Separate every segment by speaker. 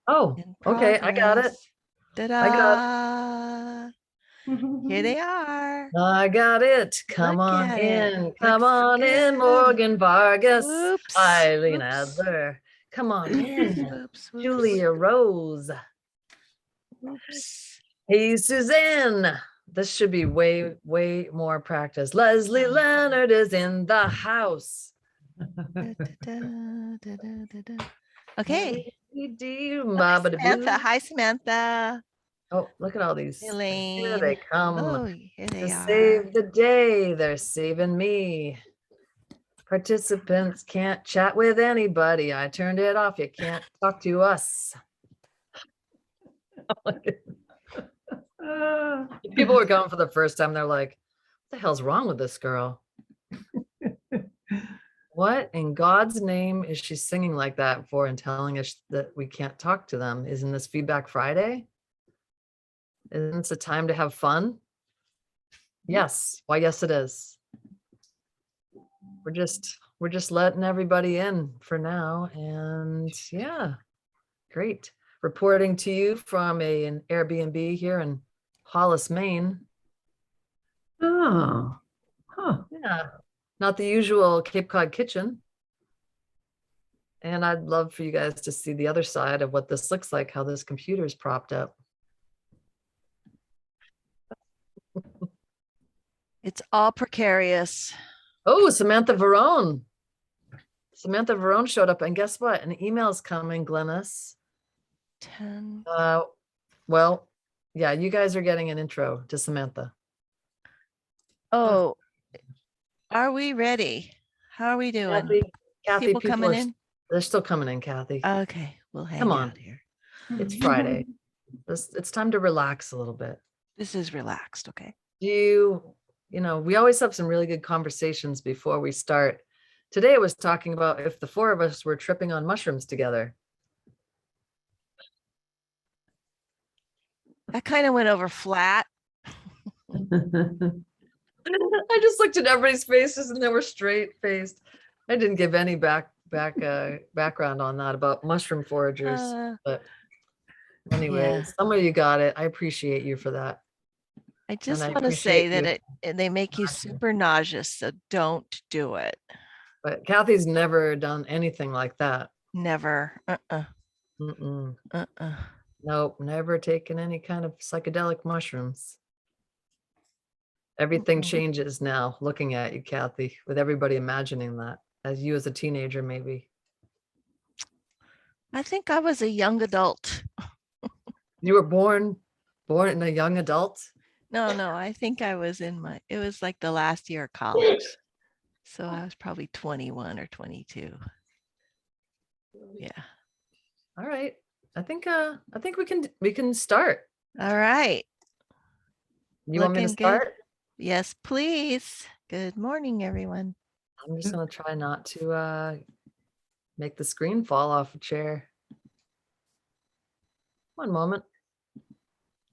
Speaker 1: Oh,
Speaker 2: In
Speaker 1: okay, I got it.
Speaker 2: progress.
Speaker 1: I got
Speaker 2: Ta-da! Here they are.
Speaker 1: I got it. Come
Speaker 2: Look
Speaker 1: on
Speaker 2: at it.
Speaker 1: in. Come
Speaker 2: Looks
Speaker 1: on in,
Speaker 2: good.
Speaker 1: Morgan Vargas.
Speaker 2: Whoops.
Speaker 1: Eileen
Speaker 2: Whoops.
Speaker 1: Adler. Come on
Speaker 2: Whoops.
Speaker 1: in.
Speaker 2: Whoops. Whoops.
Speaker 1: Julia Rose.
Speaker 2: Whoops.
Speaker 1: Hey, Suzanne. This should be way, way more practice. Leslie Leonard is in the house.
Speaker 2: Okay.
Speaker 1: Samantha.
Speaker 2: Hi, Samantha.
Speaker 1: Oh, look at all these.
Speaker 2: Elaine.
Speaker 1: Here they come.
Speaker 2: Oh, here they
Speaker 1: To
Speaker 2: are.
Speaker 1: save the day. They're saving me. Participants can't chat with anybody. I turned it off. You can't talk to us. People were going for the first time. They're like, what the hell's wrong with this girl? What in God's name is she singing like that for and telling us that we can't talk to them? Isn't this Feedback Friday? Isn't this a time to have fun? Yes. Why, yes, it is. We're just letting everybody in for now. And yeah, great. Reporting to you from an Airbnb here in Hollis, Maine.
Speaker 3: Oh, huh.
Speaker 1: Yeah, not the usual Cape Cod kitchen. And I'd love for you guys to see the other side of what this looks like, how this computer is propped up.
Speaker 2: It's all precarious.
Speaker 1: Oh, Samantha Verone. Samantha Verone showed up, and guess what? An email is coming, Glynis.
Speaker 2: 10.
Speaker 1: Well, yeah, you guys are getting an intro to Samantha.
Speaker 2: Oh, are we ready? How are we doing?
Speaker 1: Kathy,
Speaker 2: people coming in?
Speaker 1: They're still coming in, Kathy.
Speaker 2: Okay, we'll hang
Speaker 1: Come on.
Speaker 2: out here.
Speaker 1: It's Friday. It's time to relax a little bit.
Speaker 2: This is relaxed, okay?
Speaker 1: You know, we always have some really good conversations before we start. Today I was talking about if the four of us were tripping on mushrooms together.
Speaker 2: That kind of went over flat.
Speaker 1: I just looked at everybody's faces and they were straight faced. I didn't give any background on that about mushroom foragers. But anyway,
Speaker 2: Yeah.
Speaker 1: some of you got it. I appreciate you for that.
Speaker 2: I just want to say that they make you super nauseous, so don't do it.
Speaker 1: But Kathy's never done anything like that.
Speaker 2: Never.
Speaker 1: Nope, never taken any kind of psychedelic mushrooms. Everything changes now looking at you, Kathy, with everybody imagining that as you as a teenager, maybe.
Speaker 2: I think I was a young adult.
Speaker 1: You were born in a young adult?
Speaker 2: No, I think I was it was like the last year of college. So I was probably 21 or 22. Yeah.
Speaker 1: All right. I think we can start.
Speaker 2: All right.
Speaker 1: You want me to start?
Speaker 2: Good. Yes, please. Good morning, everyone.
Speaker 1: I'm just going to try not to make the screen fall off a chair. One moment.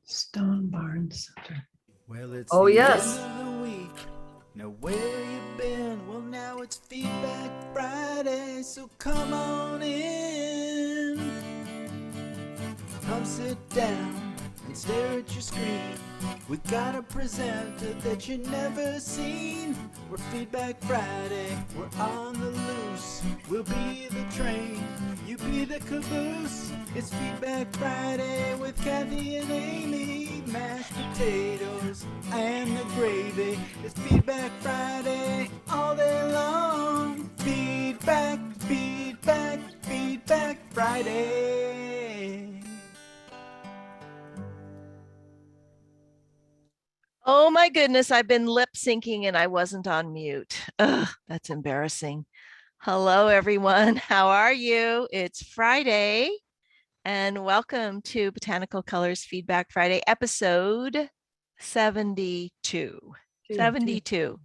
Speaker 3: Stone Barn Center.
Speaker 4: Well, it's
Speaker 1: oh,
Speaker 4: the
Speaker 1: yes.
Speaker 4: end of the week. Now where you been? Well, now it's Feedback Friday, so come on in. Come sit down and stare at your screen. We got a presenter that you never seen. We're Feedback Friday, we're on the loose. We'll be the train, you be the caboose. It's Feedback Friday with Kathy and Amy. Mashed potatoes and the gravy. It's Feedback Friday all day long. Feedback, Feedback, Feedback Friday.
Speaker 2: Oh my goodness, I've been lip syncing and I wasn't on mute. Ugh, that's embarrassing. Hello, everyone. How are you? It's Friday and welcome to Botanical Colors Feedback Friday, episode 72. 72.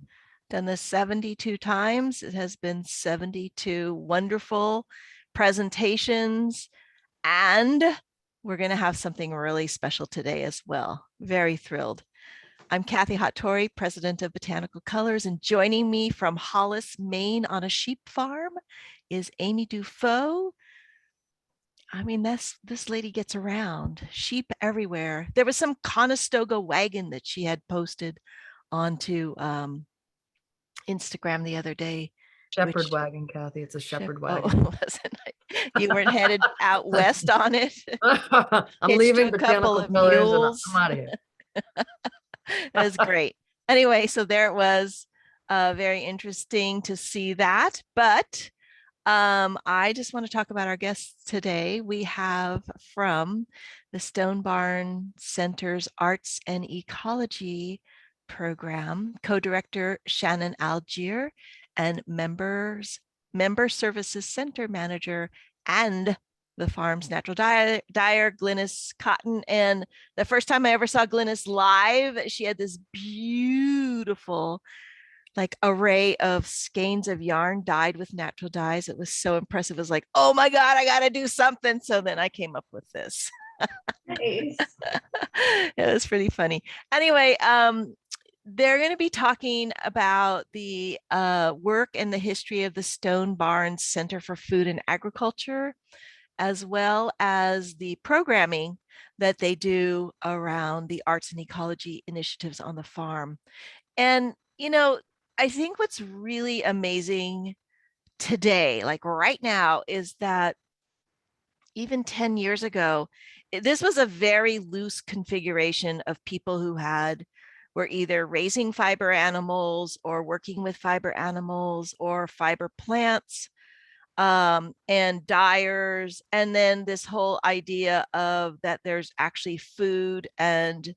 Speaker 2: Done this 72 times. It has been 72 wonderful presentations, and we're going to have something really special today as well. Very thrilled. I'm Kathy Hattori, president of Botanical Colors, and joining me from Hollis, Maine on a sheep farm is Amy Dufault, I mean, this lady gets around. Sheep everywhere. There was some Conestoga wagon that she had posted onto Instagram the other day.
Speaker 1: Shepherd
Speaker 2: which-
Speaker 1: wagon, Kathy. It's a shepherd
Speaker 2: Oh,
Speaker 1: wagon.
Speaker 2: wasn't I? You weren't headed out west on it.
Speaker 1: I'm
Speaker 2: Hitched
Speaker 1: leaving
Speaker 2: to a couple
Speaker 1: botanical
Speaker 2: of
Speaker 1: pillars and
Speaker 2: mules.
Speaker 1: I'm out of here.
Speaker 2: It was great. Anyway, so there it was. Very interesting to see that. But I just want to talk about our guests today. We have from the Stone Barn Center's Arts and Ecology program, co-director Shannon Algiere and member services center manager and the farm's natural dyer Glynis Cotton. And the first time I ever saw Glynis live, she had this beautiful like array of skeins of yarn dyed with natural dyes. It was so impressive. It was like, oh my God, I got to do something. So then I came up with this.
Speaker 5: Nice.
Speaker 2: It was pretty funny. Anyway, they're going to be talking about the work and the history of the Stone Barn Center for Food and Agriculture, as well as the programming that they do around the arts and ecology initiatives on the farm. And, you know, I think what's really amazing today, like right now, is that even 10 years ago, this was a very loose configuration of people who were either raising fiber animals or working with fiber animals or fiber plants, and dyers. And then this whole idea of that there's actually food and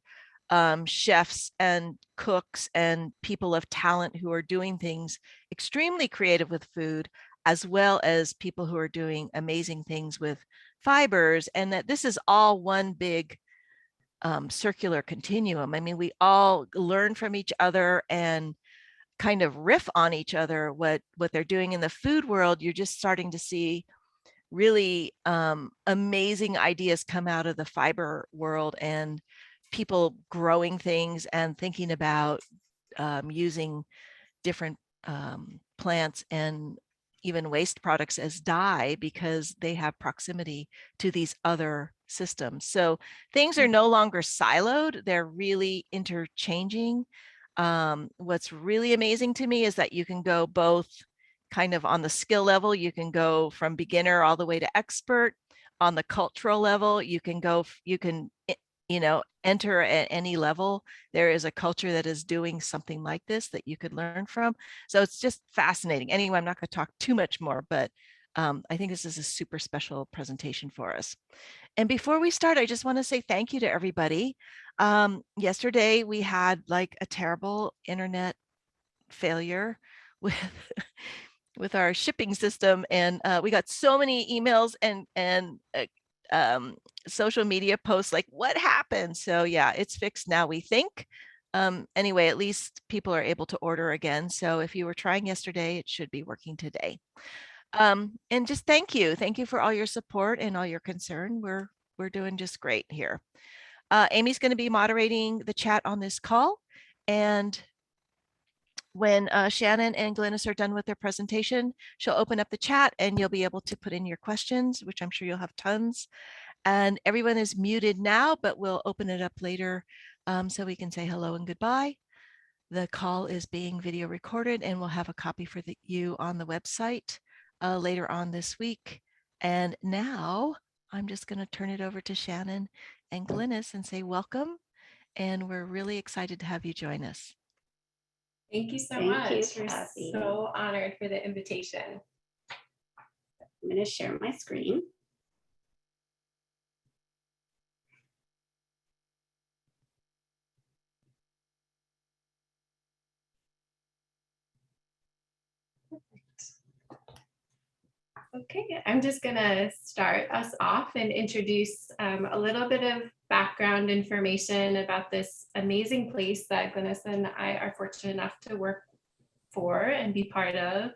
Speaker 2: chefs and cooks and people of talent who are doing things extremely creative with food, as well as people who are doing amazing things with fibers, and that this is all one big circular continuum. I mean, we all learn from each other and kind of riff on each other. What they're doing in the food world, you're just starting to see really amazing ideas come out of the fiber world, and people growing things and thinking about using different plants and even waste products as dye because they have proximity to these other systems. So things are no longer siloed, they're really interchanging. What's really amazing to me is that you can go both kind of on the skill level, you can go from beginner all the way to expert. On the cultural level, you can enter at any level. There is a culture that is doing something like this that you could learn from. So it's just fascinating. Anyway, I'm not going to talk too much more, but I think this is a super special presentation for us. And before we start, I just want to say thank you to everybody. Yesterday, we had like a terrible internet failure with our shipping system, and we got so many emails and social media posts like, what happened? So yeah, it's fixed now, we think. Anyway, at least people are able to order again. So if you were trying yesterday, it should be working today. And just thank you for all your support and all your concern. We're doing just great here. Amy's going to be moderating the chat on this call, and when Shannon and Glynis are done with their presentation, she'll open up the chat and you'll be able to put in your questions, which I'm sure you'll have tons. And everyone is muted now, but we'll open it up later so we can say hello and goodbye. The call is being video recorded, and we'll have a copy for you on the website later on this week. And now I'm just going to turn it over to Shannon and Glynis and say welcome. And we're really excited to have you join us.
Speaker 5: Thank you so
Speaker 6: Thank
Speaker 5: much.
Speaker 6: you,
Speaker 5: We're
Speaker 6: Kathy.
Speaker 5: so honored for the invitation.
Speaker 6: I'm going to share my screen.
Speaker 5: Okay, I'm just gonna start us off and introduce a little bit of background information about this amazing place that Glynis and I are fortunate enough to work for and be part of.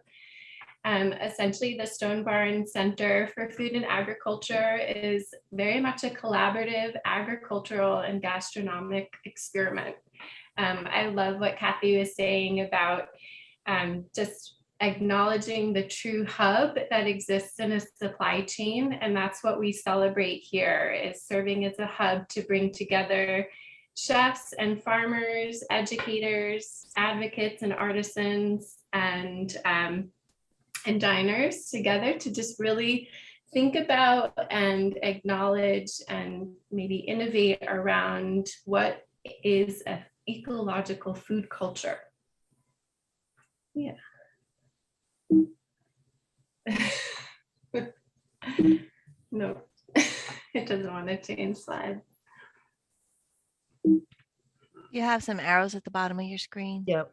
Speaker 5: Essentially, the Stone Barn Center for Food and Agriculture is very much a collaborative agricultural and gastronomic experiment. I love what Kathy was saying about just acknowledging the true hub that exists in a supply chain. And that's what we celebrate here, is serving as a hub to bring together chefs and farmers, educators, advocates and artisans, and diners together to just really think about and acknowledge and maybe innovate around what is an ecological food culture. Yeah. No, it doesn't want to change slides.
Speaker 2: You have some arrows at the bottom of your screen.
Speaker 1: Yep.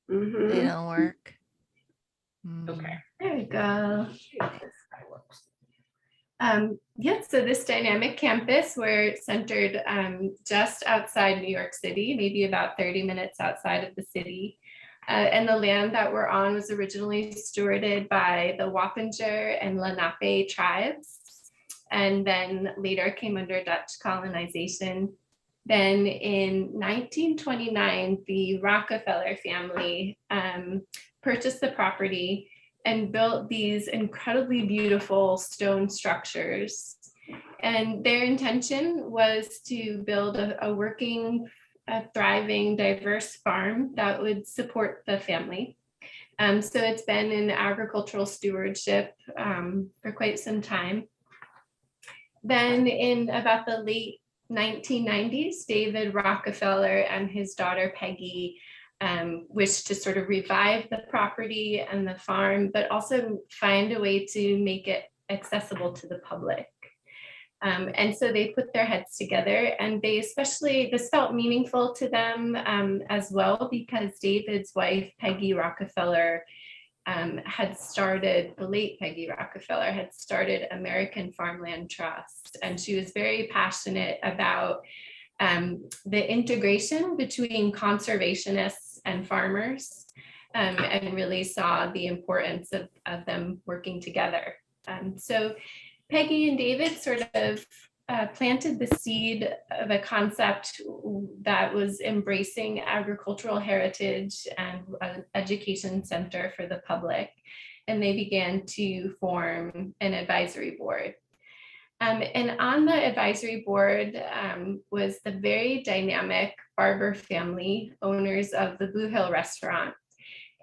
Speaker 2: They
Speaker 5: Mhm.
Speaker 2: don't work.
Speaker 5: Okay, there we go. Yes, so this dynamic campus, we're centered just outside New York City, maybe about 30 minutes outside of the city. And the land that we're on was originally stewarded by the Wappinger and Lenape tribes, and then later came under Dutch colonization. Then in 1929, the Rockefeller family purchased the property and built these incredibly beautiful stone structures. And their intention was to build a working, a thriving, diverse farm that would support the family. So it's been in agricultural stewardship for quite some time. Then in about the late 1990s, David Rockefeller and his daughter Peggy wished to sort of revive the property and the farm, but also find a way to make it accessible to the public. And so they put their heads together, and they especially, this felt meaningful to them as well, because David's wife, Peggy Rockefeller, had started, the late Peggy Rockefeller had started American Farmland Trust. And she was very passionate about the integration between conservationists and farmers, and really saw the importance of them working together. So Peggy and David sort of planted the seed of a concept that was embracing agricultural heritage and an education center for the public. And they began to form an advisory board. And on the advisory board was the very dynamic Barber family, owners of the Blue Hill restaurant.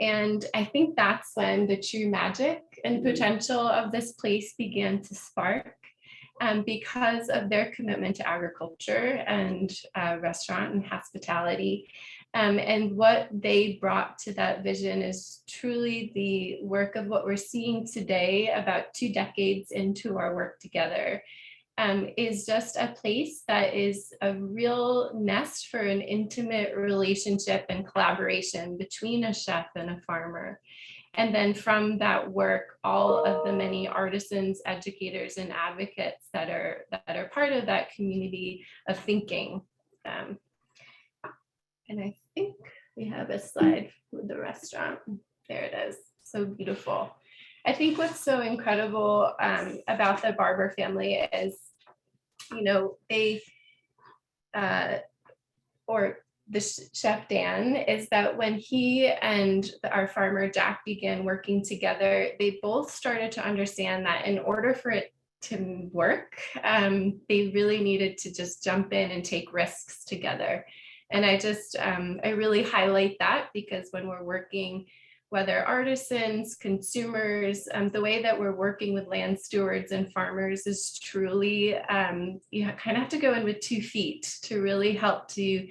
Speaker 5: And I think that's when the true magic and potential of this place began to spark, because of their commitment to agriculture and restaurant and hospitality. And what they brought to that vision is truly the work of what we're seeing today, about 2 decades into our work together, is just a place that is a real nest for an intimate relationship and collaboration between a chef and a farmer. And then from that work, all of the many artisans, educators, and advocates that are part of that community of thinking. And I think we have a slide with the restaurant. There it is, so beautiful. I think what's so incredible about the Barber family is, they, or the chef Dan, is that when he and our farmer Jack began working together, they both started to understand that in order for it to work, they really needed to just jump in and take risks together. And I really highlight that, because when we're working, whether artisans, consumers, the way that we're working with land stewards and farmers is truly, you kind of have to go in with 2 feet to really help to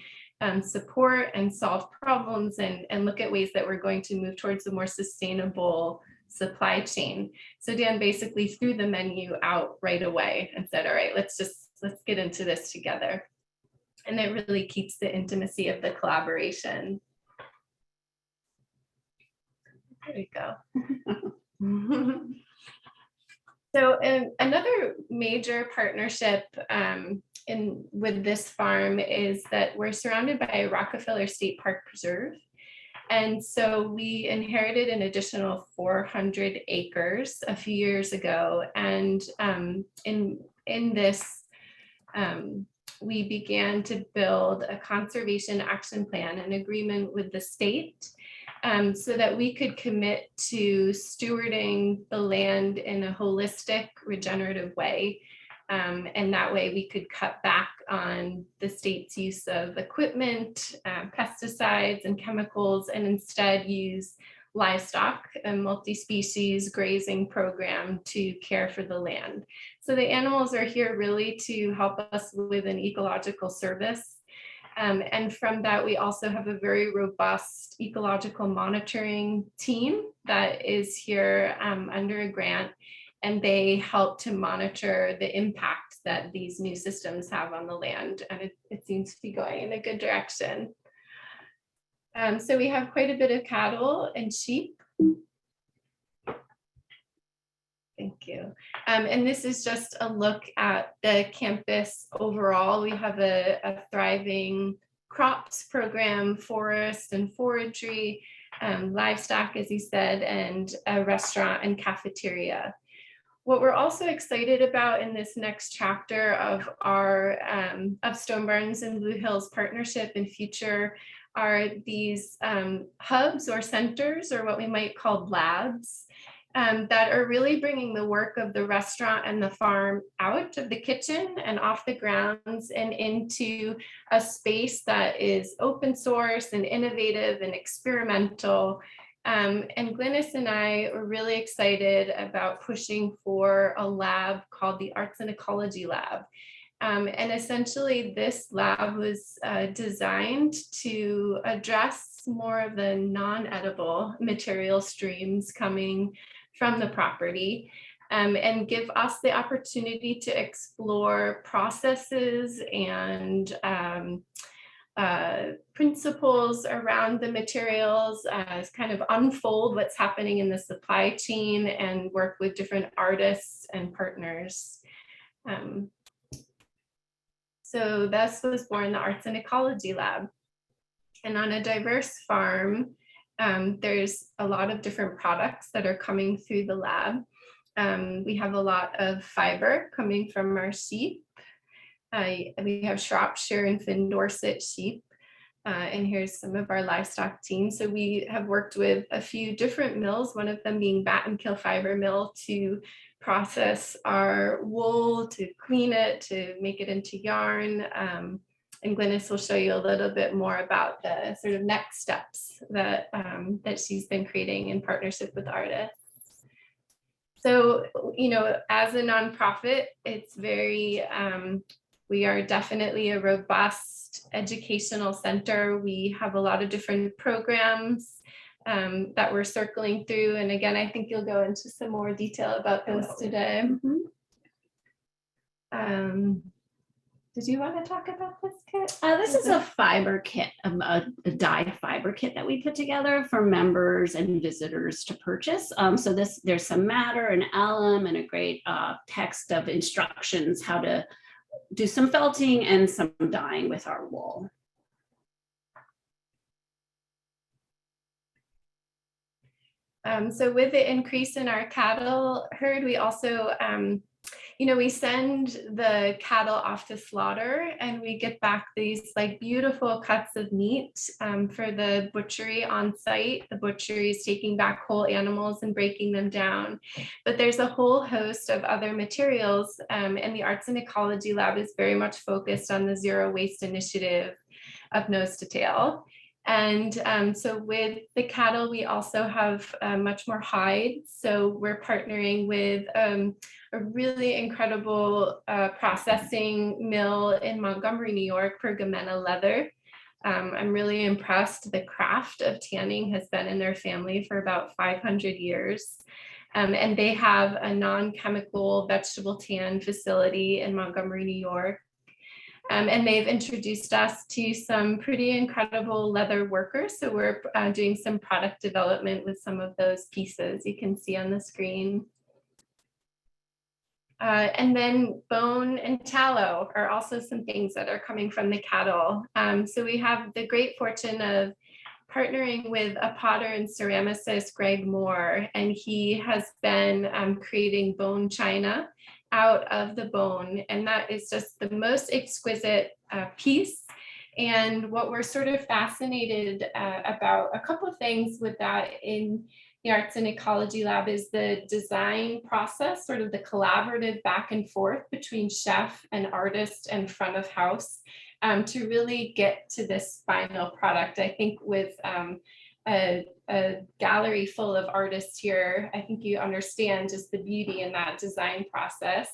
Speaker 5: support and solve problems and look at ways that we're going to move towards a more sustainable supply chain. So Dan basically threw the menu out right away and said, all right, let's get into this together. And it really keeps the intimacy of the collaboration. There we go. So another major partnership with this farm is that we're surrounded by Rockefeller State Park Preserve. And so we inherited an additional 400 acres a few years ago. And in this, we began to build a conservation action plan, an agreement with the state, so that we could commit to stewarding the land in a holistic, regenerative way. And that way we could cut back on the state's use of equipment, pesticides and chemicals, and instead use livestock, a multi-species grazing program to care for the land. So the animals are here really to help us with an ecological service. And from that, we also have a very robust ecological monitoring team that is here under a grant, and they help to monitor the impact that these new systems have on the land. And it seems to be going in a good direction. So we have quite a bit of cattle and sheep. Thank you. And this is just a look at the campus overall. We have a thriving crops program, forest and forestry, livestock, as you said, and a restaurant and cafeteria. What we're also excited about in this next chapter of our of Stone Barns and Blue Hills partnership and future are these hubs or centers, or what we might call labs, that are really bringing the work of the restaurant and the farm out of the kitchen and off the grounds and into a space that is open source and innovative and experimental. And Glynis and I are really excited about pushing for a lab called the Arts and Ecology Lab. And essentially this lab was designed to address more of the non-edible material streams coming from the property, and give us the opportunity to explore processes and principles around the materials, kind of unfold what's happening in the supply chain and work with different artists and partners. So this was born the Arts and Ecology Lab. And on a diverse farm, there's a lot of different products that are coming through the lab. We have a lot of fiber coming from our sheep. We have Shropshire and Finn Dorset sheep. And here's some of our livestock team. So we have worked with a few different mills, one of them being Bat and Kill Fiber Mill, to process our wool, to clean it, to make it into yarn. And Glynis will show you a little bit more about the sort of next steps that, that she's been creating in partnership with artists. So, you know, as a nonprofit, it's very, we are definitely a robust educational center. We have a lot of different programs that we're circling through. And again, I think you'll go into some more detail about those today. Did you want to talk about this kit?
Speaker 6: This is a fiber kit, a dye fiber kit that we put together for members and visitors to purchase. So there's some madder and alum and a great text of instructions how to do some felting and some dyeing with our wool.
Speaker 5: So with the increase in our cattle herd, we also, you know, we send the cattle off to slaughter and we get back these like beautiful cuts of meat for the butchery on site. The butchery is taking back whole animals and breaking them down. But there's a whole host of other materials, and the Arts and Ecology Lab is very much focused on the zero waste initiative of nose to tail. And so with the cattle, we also have much more hide. So we're partnering with a really incredible processing mill in Montgomery, New York, Pergamena Leather. I'm really impressed. The craft of tanning has been in their family for about 500 years. And they have a non-chemical vegetable tan facility in Montgomery, New York. And they've introduced us to some pretty incredible leather workers. So we're doing some product development with some of those pieces you can see on the screen. And then bone and tallow are also some things that are coming from the cattle. So we have the great fortune of partnering with a potter and ceramicist, Greg Moore, and he has been creating bone china out of the bone. And that is just the most exquisite piece. And what we're sort of fascinated about, a couple of things with that in the Arts and Ecology Lab, is the design process, sort of the collaborative back and forth between chef and artist and front of house, to really get to this final product. I think with a gallery full of artists here, I think you understand just the beauty in that design process.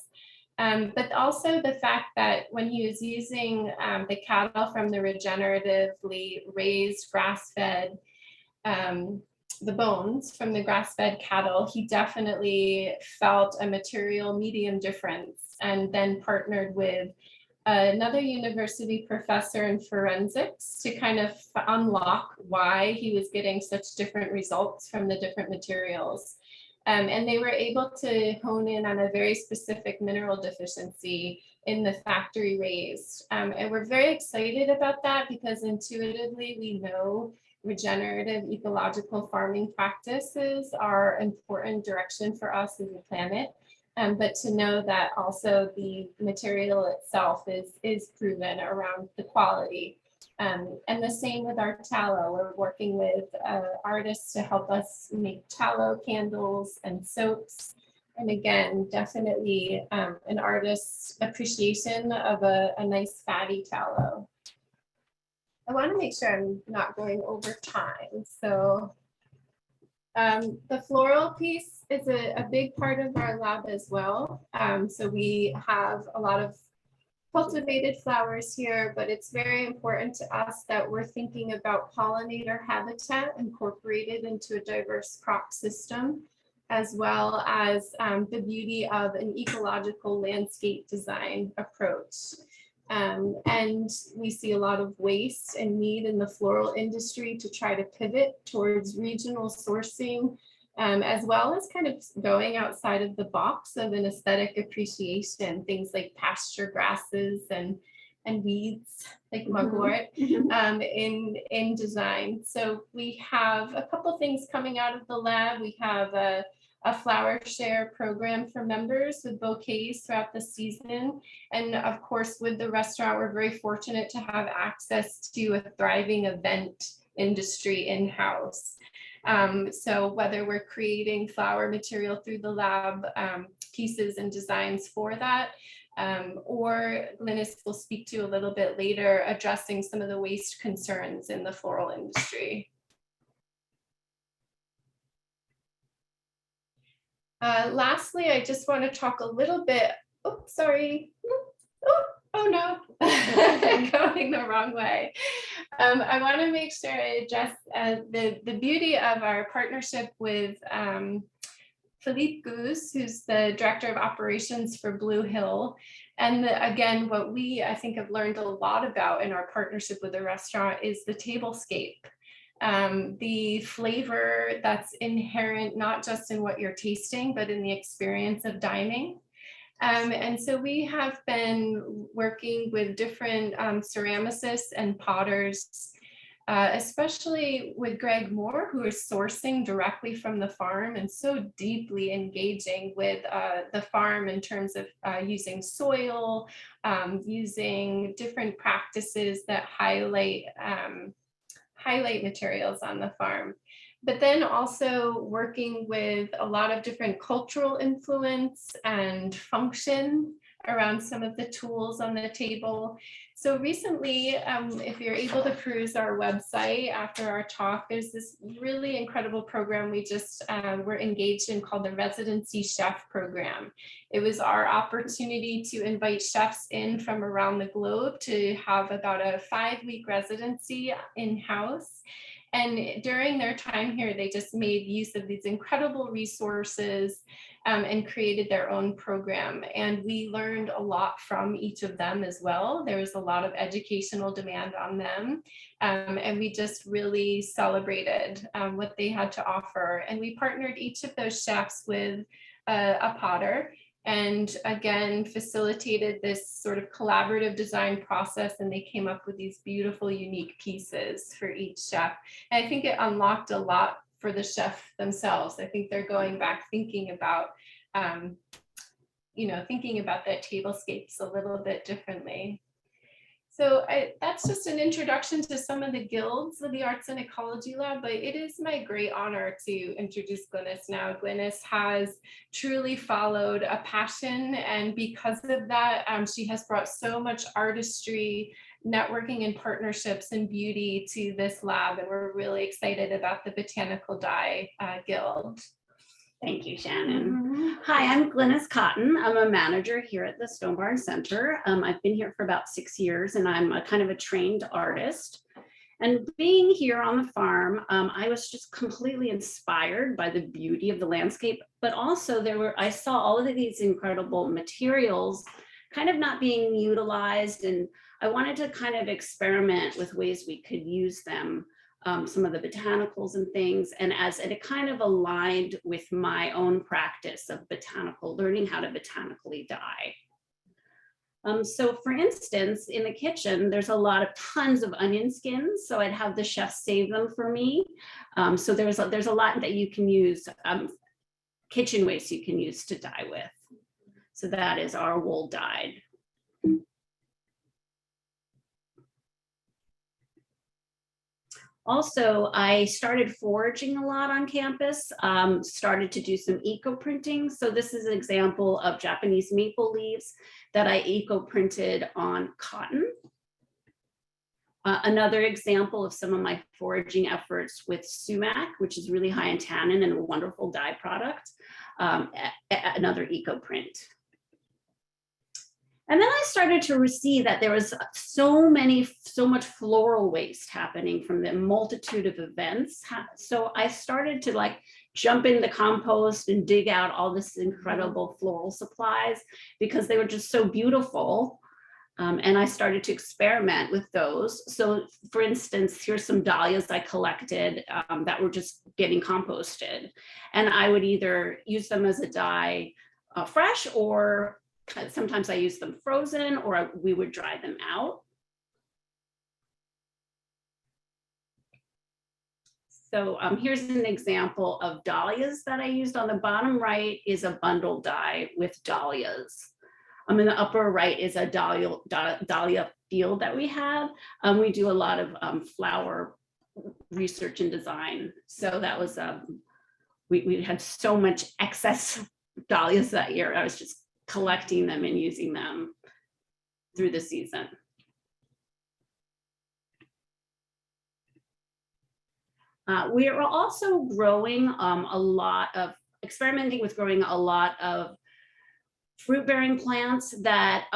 Speaker 5: But also the fact that when he was using the cattle from the regeneratively raised grass-fed, the bones from the grass-fed cattle, he definitely felt a material medium difference, and then partnered with another university professor in forensics to kind of unlock why he was getting such different results from the different materials. And they were able to hone in on a very specific mineral deficiency in the factory raised. And we're very excited about that because intuitively we know regenerative ecological farming practices are an important direction for us as a planet. But to know that also the material itself is proven around the quality. And the same with our tallow. We're working with artists to help us make tallow candles and soaps. And again, definitely an artist's appreciation of a nice fatty tallow. I want to make sure I'm not going over time. So the floral piece is a big part of our lab as well. So we have a lot of cultivated flowers here, but it's very important to us that we're thinking about pollinator habitat incorporated into a diverse crop system, as well as the beauty of an ecological landscape design approach. And we see a lot of waste and need in the floral industry to try to pivot towards regional sourcing, as well as kind of going outside of the box of an aesthetic appreciation, things like pasture grasses and weeds like mugwort in design. So we have a couple things coming out of the lab. We have a flower share program for members with bouquets throughout the season. And of course, with the restaurant, we're very fortunate to have access to a thriving event industry in-house. So whether we're creating flower material through the lab, pieces and designs for that, or Glynis will speak to a little bit later, addressing some of the waste concerns in the floral industry. Lastly, I just want to talk a little bit, oh, sorry. Oh no, going the wrong way. I want to make sure I address the beauty of our partnership with Philippe Goose, who's the Director of Operations for Blue Hill. And again, what we, I think, have learned a lot about in our partnership with the restaurant is the tablescape. The flavor that's inherent, not just in what you're tasting, but in the experience of dining. And so we have been working with different ceramicists and potters, especially with Greg Moore, who is sourcing directly from the farm and so deeply engaging with the farm in terms of using soil, using different practices that highlight materials on the farm. But then also working with a lot of different cultural influence and function around some of the tools on the table. So recently, if you're able to peruse our website after our talk, there's this really incredible program we just were engaged in called the Residency Chef Program. It was our opportunity to invite chefs in from around the globe to have about a 5-week residency in-house. And during their time here, they just made use of these incredible resources and created their own program. And we learned a lot from each of them as well. There was a lot of educational demand on them. And we just really celebrated what they had to offer. And we partnered each of those chefs with a potter, and again facilitated this sort of collaborative design process, and they came up with these beautiful unique pieces for each chef. And I think it unlocked a lot for the chef themselves. I think they're going back thinking about thinking about that tablescapes a little bit differently. So that's just an introduction to some of the guilds of the Arts and Ecology Lab, but it is my great honor to introduce Glynis now. Glynis has truly followed a passion, and because of that, she has brought so much artistry, networking and partnerships and beauty to this lab, and we're really excited about the Botanical Dye Guild.
Speaker 6: Thank you, Shannon. Hi, I'm Glynis Cotton. I'm a manager here at the Stone Barn Center. I've been here for about 6 years, and I'm a kind of a trained artist. And being here on the farm, I was just completely inspired by the beauty of the landscape, but also I saw all of these incredible materials kind of not being utilized, and I wanted to kind of experiment with ways we could use them. Some of the botanicals and things, and as it kind of aligned with my own practice of learning how to botanically dye. So for instance, in the kitchen, there's tons of onion skins, so I'd have the chefs save them for me. So there's a lot that you can use, kitchen waste you can use to dye with. So that is our wool dyed. Also, I started foraging a lot on campus, started to do some eco-printing. So this is an example of Japanese maple leaves that I eco-printed on cotton. Another example of some of my foraging efforts with sumac, which is really high in tannin and a wonderful dye product, another eco-print. And then I started to see that there was so much floral waste happening from the multitude of events. So I started to jump in the compost and dig out all this incredible floral supplies because they were just so beautiful. And I started to experiment with those. So for instance, here's some dahlias I collected that were just getting composted. And I would either use them as a dye fresh, or sometimes I use them frozen, or we would dry them out. So here's an example of dahlias that I used. On the bottom right is a bundle dye with dahlias. In the upper right is a dahlia field that we have. We do a lot of flower research and design. So that was, we had so much excess dahlias that year. I was just collecting them and using them through the season. We are also growing experimenting with growing a lot of fruit-bearing plants that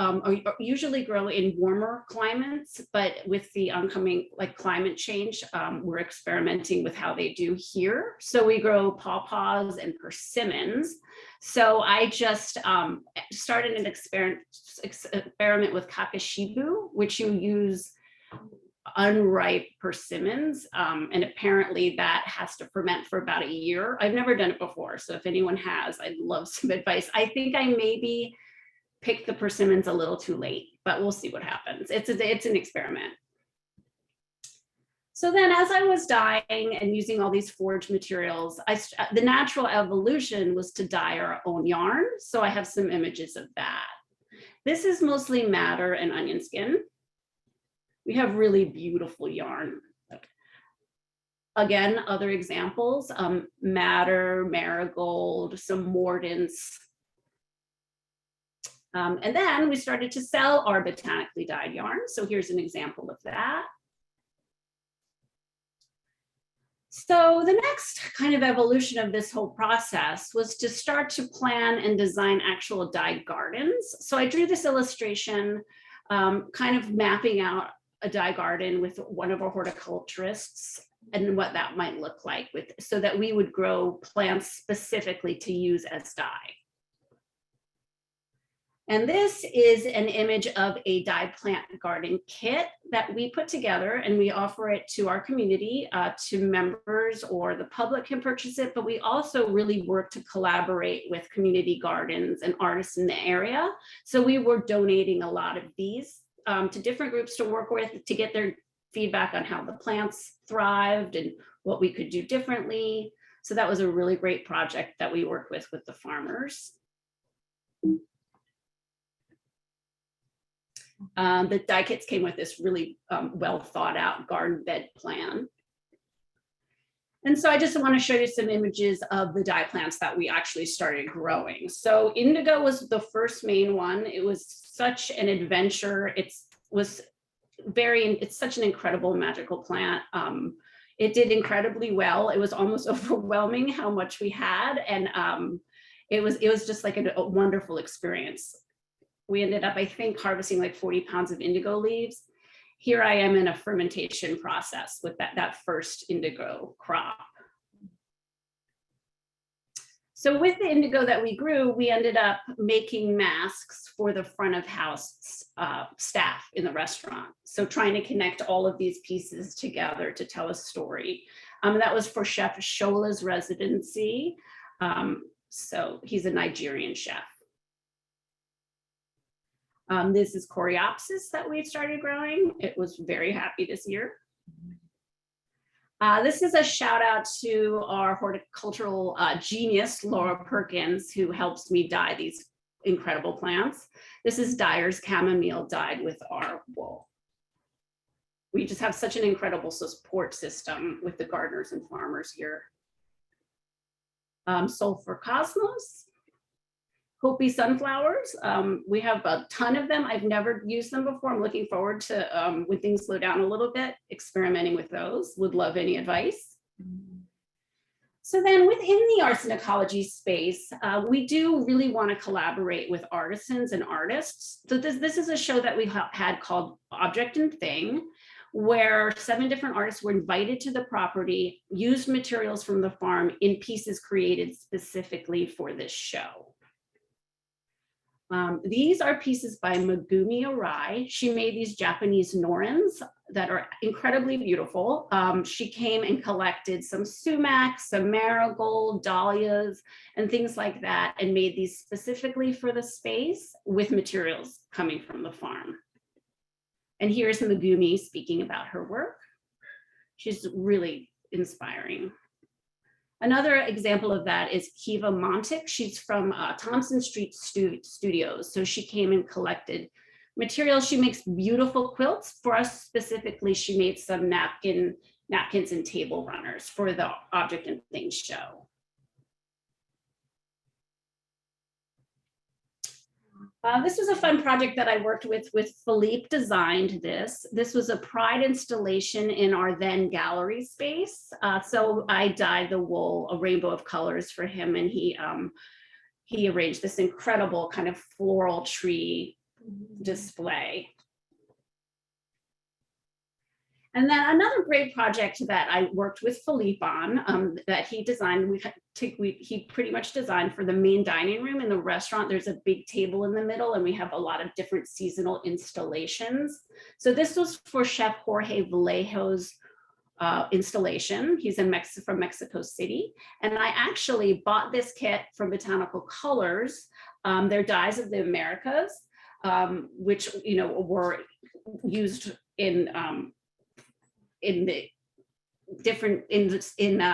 Speaker 6: usually grow in warmer climates, but with the oncoming climate change, we're experimenting with how they do here. So we grow pawpaws and persimmons. So I just started an experiment with kakashibu, which you use unripe persimmons, and apparently that has to ferment for about a year. I've never done it before, so if anyone has, I'd love some advice. I think I maybe picked the persimmons a little too late, but we'll see what happens. It's an experiment. So then as I was dyeing and using all these foraged materials, the natural evolution was to dye our own yarn. So I have some images of that. This is mostly madder and onion skin. We have really beautiful yarn. Again, other examples, madder, marigold, some mordants. And then we started to sell our botanically dyed yarn. So here's an example of that. So the next kind of evolution of this whole process was to start to plan and design actual dye gardens. So I drew this illustration, kind of mapping out a dye garden with one of our horticulturists and what that might look like so that we would grow plants specifically to use as dye. And this is an image of a dye plant garden kit that we put together, and we offer it to our community, to members, or the public can purchase it, but we also really work to collaborate with community gardens and artists in the area. So we were donating a lot of these to different groups to work with to get their feedback on how the plants thrived and what we could do differently. So that was a really great project that we worked with the farmers. The die kits came with this really well thought out garden bed plan. And so I just want to show you some images of the dye plants that we actually started growing. So indigo was the first main one. It was such an adventure. It's such an incredible magical plant. It did incredibly well. It was almost overwhelming how much we had. And it was just like a wonderful experience. We ended up, I think, harvesting like 40 pounds of indigo leaves. Here I am in a fermentation process with that first indigo crop. So with the indigo that we grew, we ended up making masks for the front of house staff in the restaurant. So trying to connect all of these pieces together to tell a story. That was for Chef Shola's Residency. So he's a Nigerian chef. This is Coreopsis that we started growing. It was very happy this year. This is a shout out to our horticultural genius, Laura Perkins, who helps me dye these incredible plants. This is Dyer's chamomile dyed with our wool. We just have such an incredible support system with the gardeners and farmers here. Sulfur Cosmos. Hopi sunflowers. We have a ton of them. I've never used them before. I'm looking forward to, when things slow down a little bit, experimenting with those. Would love any advice. So then within the arts and ecology space, we do really want to collaborate with artisans and artists. So this is a show that we had called Object and Thing, where 7 different artists were invited to the property, used materials from the farm in pieces created specifically for this show. These are pieces by Megumi Arai. She made these Japanese norins that are incredibly beautiful. She came and collected some sumac, some marigold, dahlias, and things like that, and made these specifically for the space with materials coming from the farm. And here's Megumi speaking about her work. She's really inspiring. Another example of that is Kiva Montic. She's from Thompson Street Studios. So she came and collected materials. She makes beautiful quilts. For us specifically, she made some napkins and table runners for the Object and Things show. This was a fun project that I worked with Philippe designed this. This was a pride installation in our then gallery space. So I dyed the wool a rainbow of colors for him, and he arranged this incredible kind of floral tree display. And then another great project that I worked with Philippe on that he designed, he pretty much designed for the main dining room in the restaurant. There's a big table in the middle, and we have a lot of different seasonal installations. So this was for Chef Jorge Vallejo's installation. He's from Mexico City. And I actually bought this kit from Botanical Colors. They're dyes of the Americas, which were used in the different in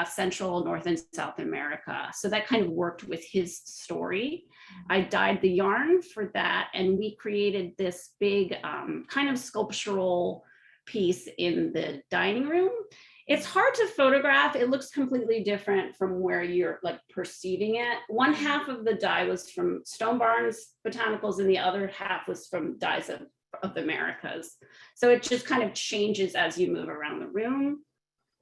Speaker 6: Central, North, and South America. So that kind of worked with his story. I dyed the yarn for that, and we created this big kind of sculptural piece in the dining room. It's hard to photograph. It looks completely different from where you're like perceiving it. One half of the dye was from Stone Barns Botanicals, and the other half was from dyes of the Americas. So it just kind of changes as you move around the room.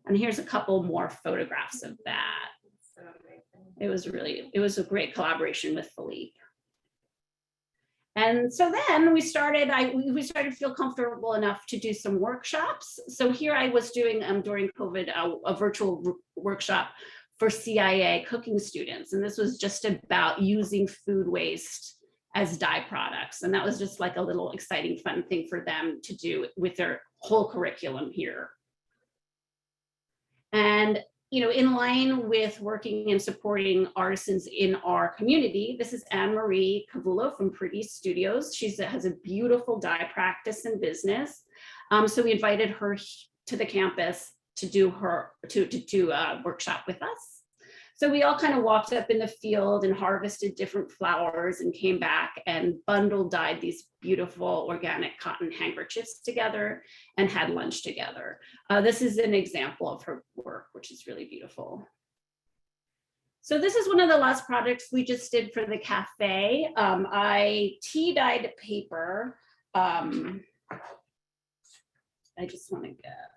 Speaker 6: And here's a couple more photographs of that. It was a great collaboration with Philippe. And so then we started to feel comfortable enough to do some workshops. So here I was doing during COVID a virtual workshop for CIA cooking students. And this was just about using food waste as dye products. And that was just like a little exciting, fun thing for them to do with their whole curriculum here. And in line with working and supporting artisans in our community, this is Anne-Marie Cavullo from Pretty Studios. She has a beautiful dye practice and business. So we invited her to the campus to do a workshop with us. So we all kind of walked up in the field and harvested different flowers and came back and bundle dyed these beautiful organic cotton handkerchiefs together and had lunch together. This is an example of her work, which is really beautiful. So this is one of the last projects we just did for the cafe. I tea dyed paper. I just want to get.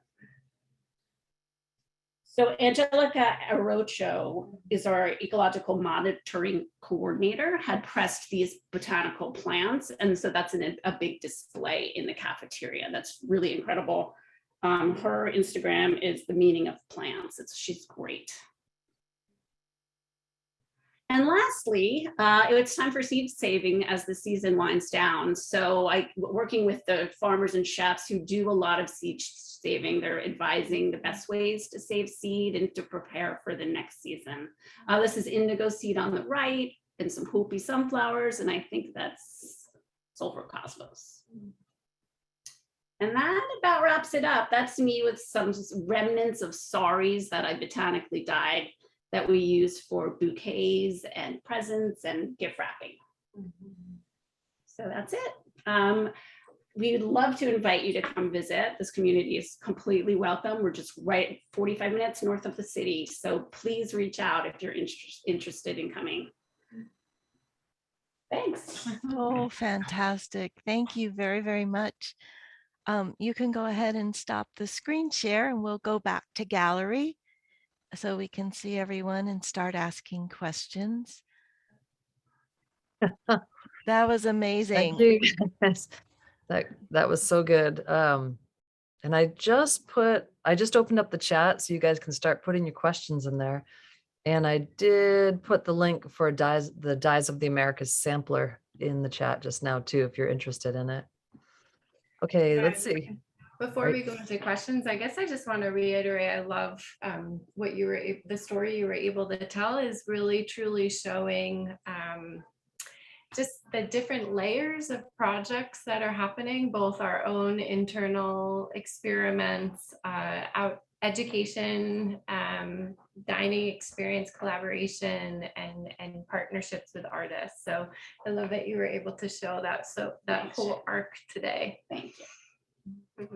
Speaker 6: So Angelica Arocho is our ecological monitoring coordinator, had pressed these botanical plants. And so that's a big display in the cafeteria. That's really incredible. Her Instagram is The Meaning of Plants. She's great. And lastly, it's time for seed saving as the season winds down. So working with the farmers and chefs who do a lot of seed saving, they're advising the best ways to save seed and to prepare for the next season. This is indigo seed on the right and some Hopi sunflowers, and I think that's sulfur cosmos. And that about wraps it up. That's me with some remnants of saris that I botanically dyed that we use for bouquets and presents and gift wrapping. So that's it. We'd love to invite you to come visit. This community is completely welcome. We're just right 45 minutes north of the city. So please reach out if you're interested in coming. Thanks.
Speaker 2: Oh, fantastic. Thank you very, very much. You can go ahead and stop the screen share and we'll go back to gallery so we can see everyone and start asking questions. That was amazing.
Speaker 1: Thank you. Yes. That was so good. And I just opened up the chat so you guys can start putting your questions in there. And I did put the link for the Dyes of the Americas sampler in the chat just now too, if you're interested in it. Okay, let's see.
Speaker 5: Before we go into questions, I guess I just want to reiterate, I love what the story you were able to tell is really truly showing just the different layers of projects that are happening, both our own internal experiments, education, dining experience, collaboration, and partnerships with artists. So I love that you were able to show that. So that whole arc today.
Speaker 6: Thank you.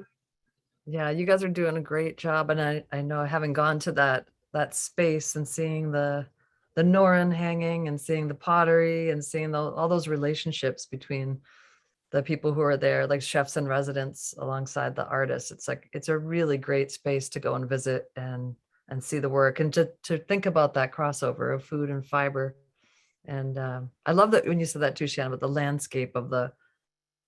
Speaker 1: Yeah, you guys are doing a great job. And I know having gone to that space and seeing the Norin hanging and seeing the pottery and seeing all those relationships between the people who are there, like chefs and residents alongside the artists. It's a really great space to go and visit and see the work and to think about that crossover of food and fiber. And I love that when you said that too, Shannon, about the landscape of the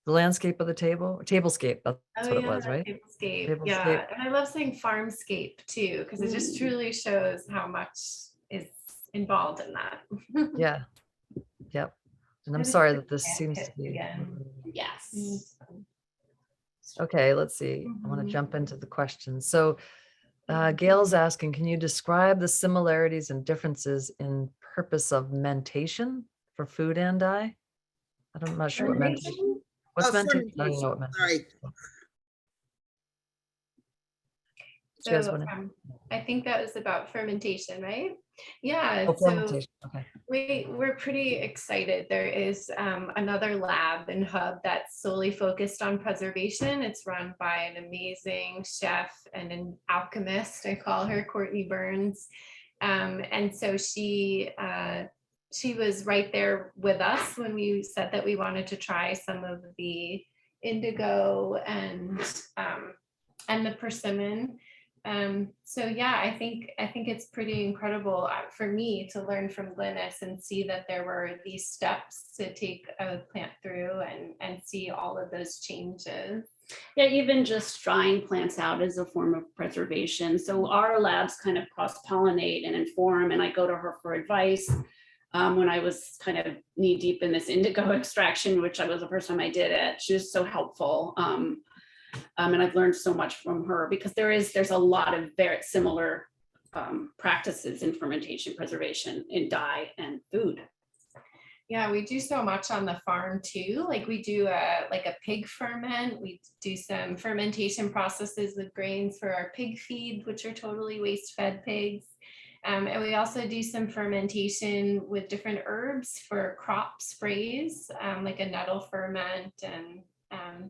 Speaker 1: landscape of the tablescape. That's what it was, right?
Speaker 5: Tablescape. Yeah, and I love saying farmscape too, because it just truly shows how much is involved in that.
Speaker 1: Yeah. Yep. And I'm sorry that this seems to be.
Speaker 6: Yes.
Speaker 1: Okay, let's see. I want to jump into the questions. So Gail's asking, can you describe the similarities and differences in purpose of mentation for food and dye? I'm not sure what mentation. What's mentation? I don't know what mentation.
Speaker 5: So I think that was about fermentation, right? Yeah.
Speaker 1: Oh, fermentation. Okay.
Speaker 5: We're pretty excited. There is another lab and hub that's solely focused on preservation. It's run by an amazing chef and an alchemist. I call her Courtney Burns. And so she was right there with us when we said that we wanted to try some of the indigo and the persimmon. So yeah, I think it's pretty incredible for me to learn from Glynis and see that there were these steps to take a plant through and see all of those changes.
Speaker 6: Yeah, even just drying plants out is a form of preservation. So our labs kind of cross-pollinate and inform, and I go to her for advice. When I was kind of knee deep in this indigo extraction, which was the first time I did it, she was so helpful. And I've learned so much from her because there's a lot of very similar practices in fermentation preservation in dye and food.
Speaker 5: Yeah, we do so much on the farm too. Like we do a pig ferment. We do some fermentation processes with grains for our pig feed, which are totally waste fed pigs. And we also do some fermentation with different herbs for crop sprays, like a nettle ferment. And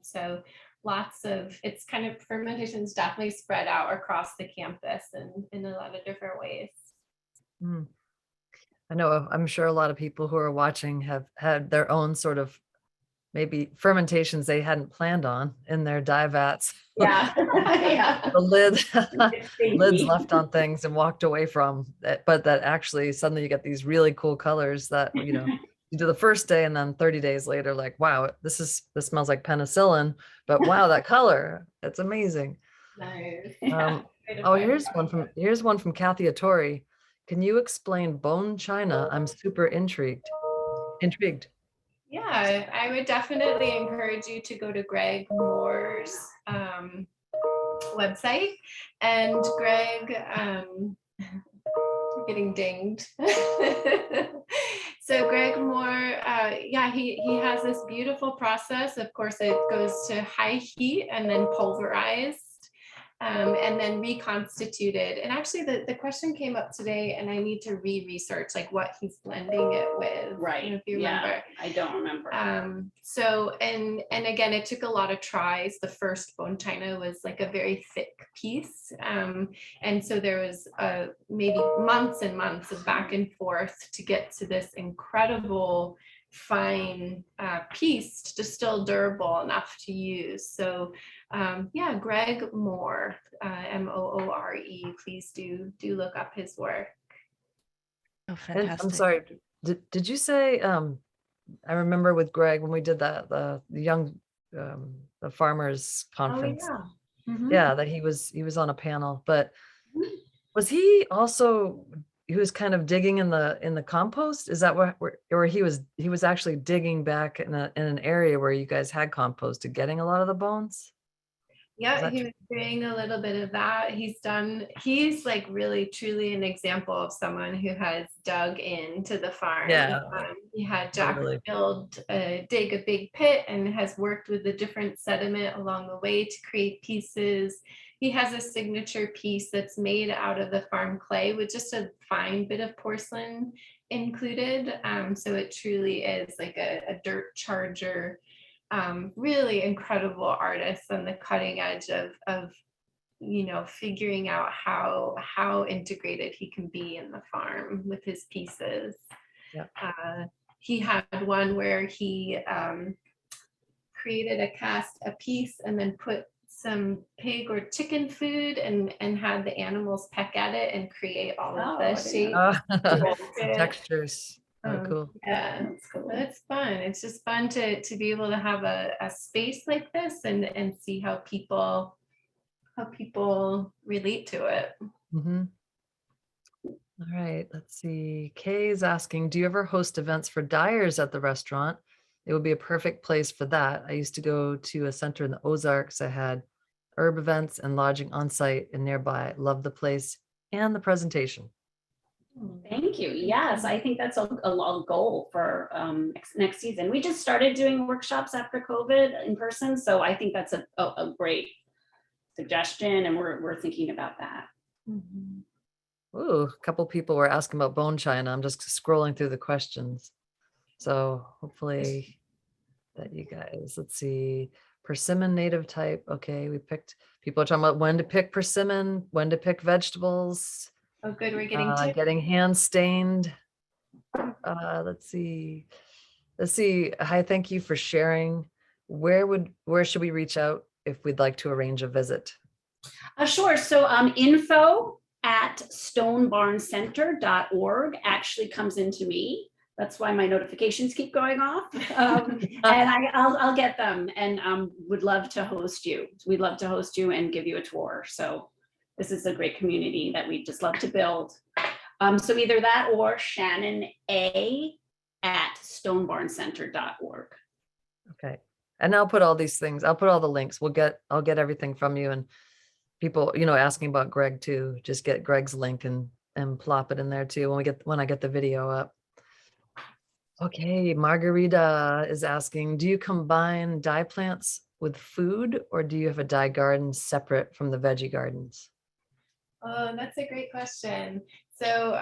Speaker 5: so lots of, it's kind of, fermentation is definitely spread out across the campus and in a lot of different ways.
Speaker 1: Mm. I know, I'm sure a lot of people who are watching have had their own sort of maybe fermentations they hadn't planned on in their dye vats.
Speaker 6: Yeah. Yeah.
Speaker 1: The lids
Speaker 6: Thank you.
Speaker 1: left on things and walked away from that, but that actually suddenly you get these really cool colors that, you know, you do the first day and then 30 days later, like, wow, this smells like penicillin, but wow, that color, it's amazing.
Speaker 5: Nice.
Speaker 1: Oh, here's one from Kathy Atori. Can you explain bone china? I'm super intrigued.
Speaker 5: Yeah, I would definitely encourage you to go to Greg Moore's website. And Greg, getting dinged. So Greg Moore, yeah, he has this beautiful process. Of course, it goes to high heat and then pulverized. And then reconstituted. And actually the question came up today and I need to research like what he's blending it with.
Speaker 6: Right.
Speaker 5: If you
Speaker 6: Yeah,
Speaker 5: remember.
Speaker 6: I don't remember.
Speaker 5: So, and again, it took a lot of tries. The first bone china was like a very thick piece. And so there was maybe months and months of back and forth to get to this incredible fine piece, just still durable enough to use. So yeah, Greg Moore, Moore, please do look up his work.
Speaker 2: Oh,
Speaker 1: And
Speaker 2: fantastic.
Speaker 1: I'm sorry, did you say, I remember with Greg when we did that, the young, the farmers conference.
Speaker 5: Oh, yeah. Mhm.
Speaker 1: Yeah, that he was on a panel, but was he also, he was kind of digging in the compost? Is that or he was actually digging back in an area where you guys had composted, getting a lot of the bones?
Speaker 5: Yeah, he was doing a little bit of that. He's like really truly an example of someone who has dug into the farm.
Speaker 1: Yeah.
Speaker 5: He had Jack
Speaker 1: Totally.
Speaker 5: dig a big pit and has worked with the different sediment along the way to create pieces. He has a signature piece that's made out of the farm clay with just a fine bit of porcelain included. So it truly is like a dirt charger. Really incredible artists on the cutting edge of you know, figuring out how integrated he can be in the farm with his pieces.
Speaker 1: Yeah.
Speaker 5: He had one where he created a piece and then put some pig or chicken food and had the animals peck at it and create all of the shapes.
Speaker 1: Textures. Oh, cool.
Speaker 5: Yeah,
Speaker 6: That's cool.
Speaker 5: it's fun. It's just fun to be able to have a space like this and see how people relate to it.
Speaker 1: Mm-hmm. All right, let's see. Kay is asking, do you ever host events for dyers at the restaurant? It would be a perfect place for that. I used to go to a center in the Ozarks. I had herb events and lodging on site and nearby. Love the place and the presentation.
Speaker 6: Thank you. Yes, I think that's a long goal for next season. We just started doing workshops after COVID in person, so I think that's a great suggestion, and we're thinking about that.
Speaker 1: Ooh, a couple people were asking about bone china. I'm just scrolling through the questions. So hopefully that you guys, let's see, persimmon native type. Okay, we picked, people are talking about when to pick persimmon, when to pick vegetables.
Speaker 5: Oh, good. We're getting tips.
Speaker 1: Getting hand stained. Let's see. Hi, thank you for sharing. Where should we reach out if we'd like to arrange a visit?
Speaker 6: Sure. So info@stonebarncenter.org actually comes into me. That's why my notifications keep going off. And I'll get them, and would love to host you. We'd love to host you and give you a tour. So this is a great community that we just love to build. So either that or Shannon A@stonebarncenter.org.
Speaker 1: Okay. And I'll put all these things, I'll put all the links. I'll get everything from you, and people, you know, asking about Greg too, just get Greg's link and plop it in there too when I get the video up. Okay, Margarita is asking, do you combine dye plants with food, or do you have a dye garden separate from the veggie gardens?
Speaker 5: Oh, that's a great question. So,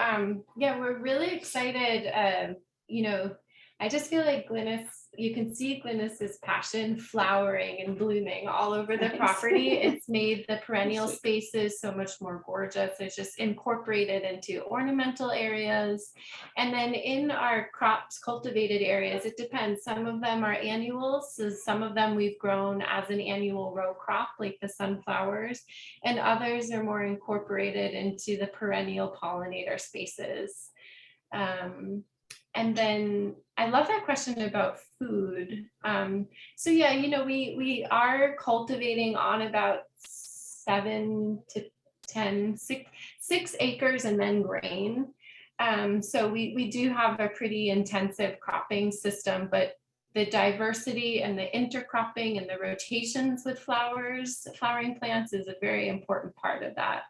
Speaker 5: yeah, we're really excited. You know, I just feel like Glynis, you can see Glynis's passion flowering and blooming all over the
Speaker 6: Nice.
Speaker 5: property. It's made the perennial spaces so much more gorgeous. It's just incorporated into ornamental areas. And then in our crops cultivated areas, it depends. Some of them are annuals. So some of them we've grown as an annual row crop, like the sunflowers, and others are more incorporated into the perennial pollinator spaces. And then I love that question about food. So yeah, you know, we are cultivating on about 7 to 10, 6 acres and then grain. So we do have a pretty intensive cropping system, but the diversity and the intercropping and the rotations with flowering plants is a very important part of that.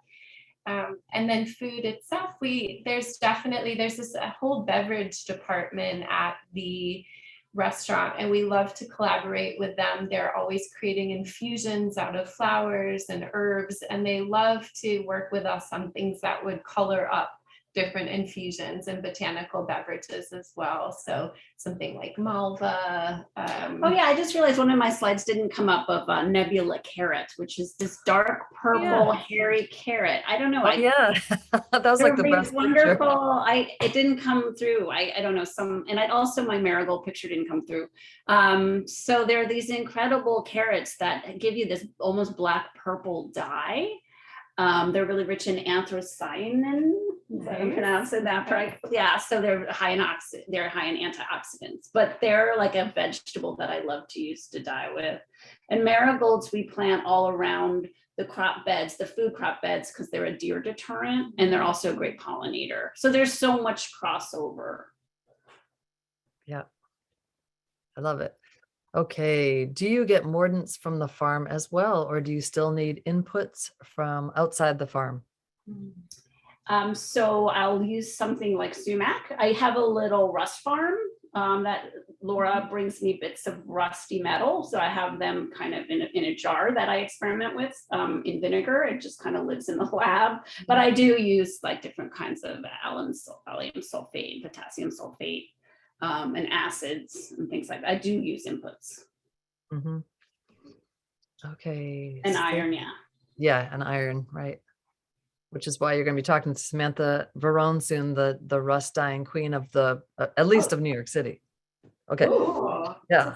Speaker 5: And then food itself, there's this a whole beverage department at the restaurant, and we love to collaborate with them. They're always creating infusions out of flowers and herbs, and they love to work with us on things that would color up different infusions and botanical beverages as well. So something like malva.
Speaker 6: Oh yeah, I just realized one of my slides didn't come up of Nebula Carrot, which is this dark purple hairy carrot. I don't know.
Speaker 1: Oh, yeah, that was like the
Speaker 6: they're
Speaker 1: best picture.
Speaker 6: wonderful. It didn't come through. I don't know, and also my marigold picture didn't come through. So there are these incredible carrots that give you this almost black purple dye. They're really rich in anthocyanin. I'm pronouncing that right. Yeah, so they're high in antioxidants, but they're like a vegetable that I love to use to dye with. And marigolds we plant all around the crop beds, the food crop beds, because they're a deer deterrent and they're also a great pollinator. So there's so much crossover.
Speaker 1: Yeah, I love it. Okay, do you get mordants from the farm as well, or do you still need inputs from outside the farm?
Speaker 6: So I'll use something like sumac. I have a little rust farm that Laura brings me bits of rusty metal. So I have them kind of in a jar that I experiment with in vinegar. It just kind of lives in the lab. But I do use like different kinds of allium sulfate, potassium sulfate, and acids and things like that. I do use inputs.
Speaker 1: Mm-hmm. Okay.
Speaker 6: And iron, yeah.
Speaker 1: Yeah, and iron, right. Which is why you're going to be talking to Samantha Verone soon, the rust dyeing queen of the, at least of New York City. Okay.
Speaker 6: Ooh.
Speaker 1: Yeah.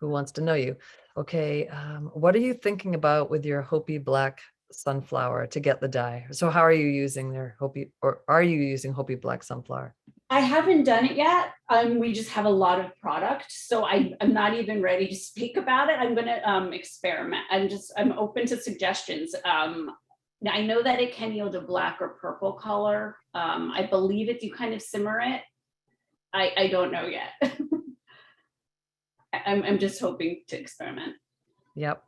Speaker 1: Who wants to know you? Okay. What are you thinking about with your Hopi black sunflower to get the dye? So how are you using their Hopi, or are you using Hopi black sunflower?
Speaker 6: I haven't done it yet. We just have a lot of product. So I'm not even ready to speak about it. I'm going to experiment. I'm open to suggestions. I know that it can yield a black or purple color. I believe if you kind of simmer it, I don't know yet. I'm just hoping to experiment.
Speaker 1: Yep.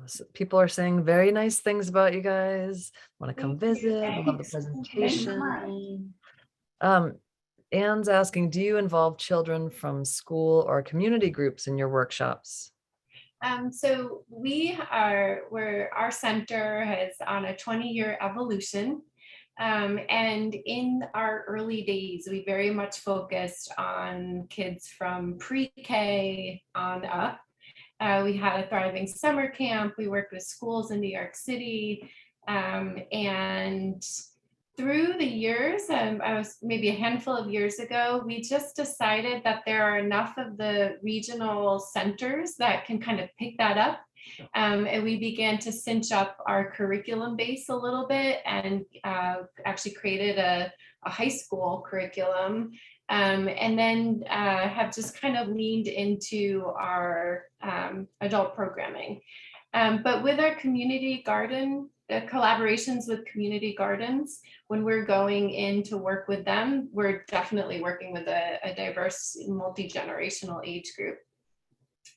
Speaker 1: So people are saying very nice things about you guys. Want to come visit? I love the presentation. Anne's asking, do you involve children from school or community groups in your workshops?
Speaker 5: So our center is on a 20-year evolution. And in our early days, we very much focused on kids from pre-K on up. We had a thriving summer camp. We worked with schools in New York City. And through the years, I was maybe a handful of years ago, we just decided that there are enough of the regional centers that can kind of pick that up. And we began to cinch up our curriculum base a little bit and actually created a high school curriculum. And then have just kind of leaned into our adult programming. But with our community garden, collaborations with community gardens, when we're going in to work with them, we're definitely working with a diverse multi-generational age group.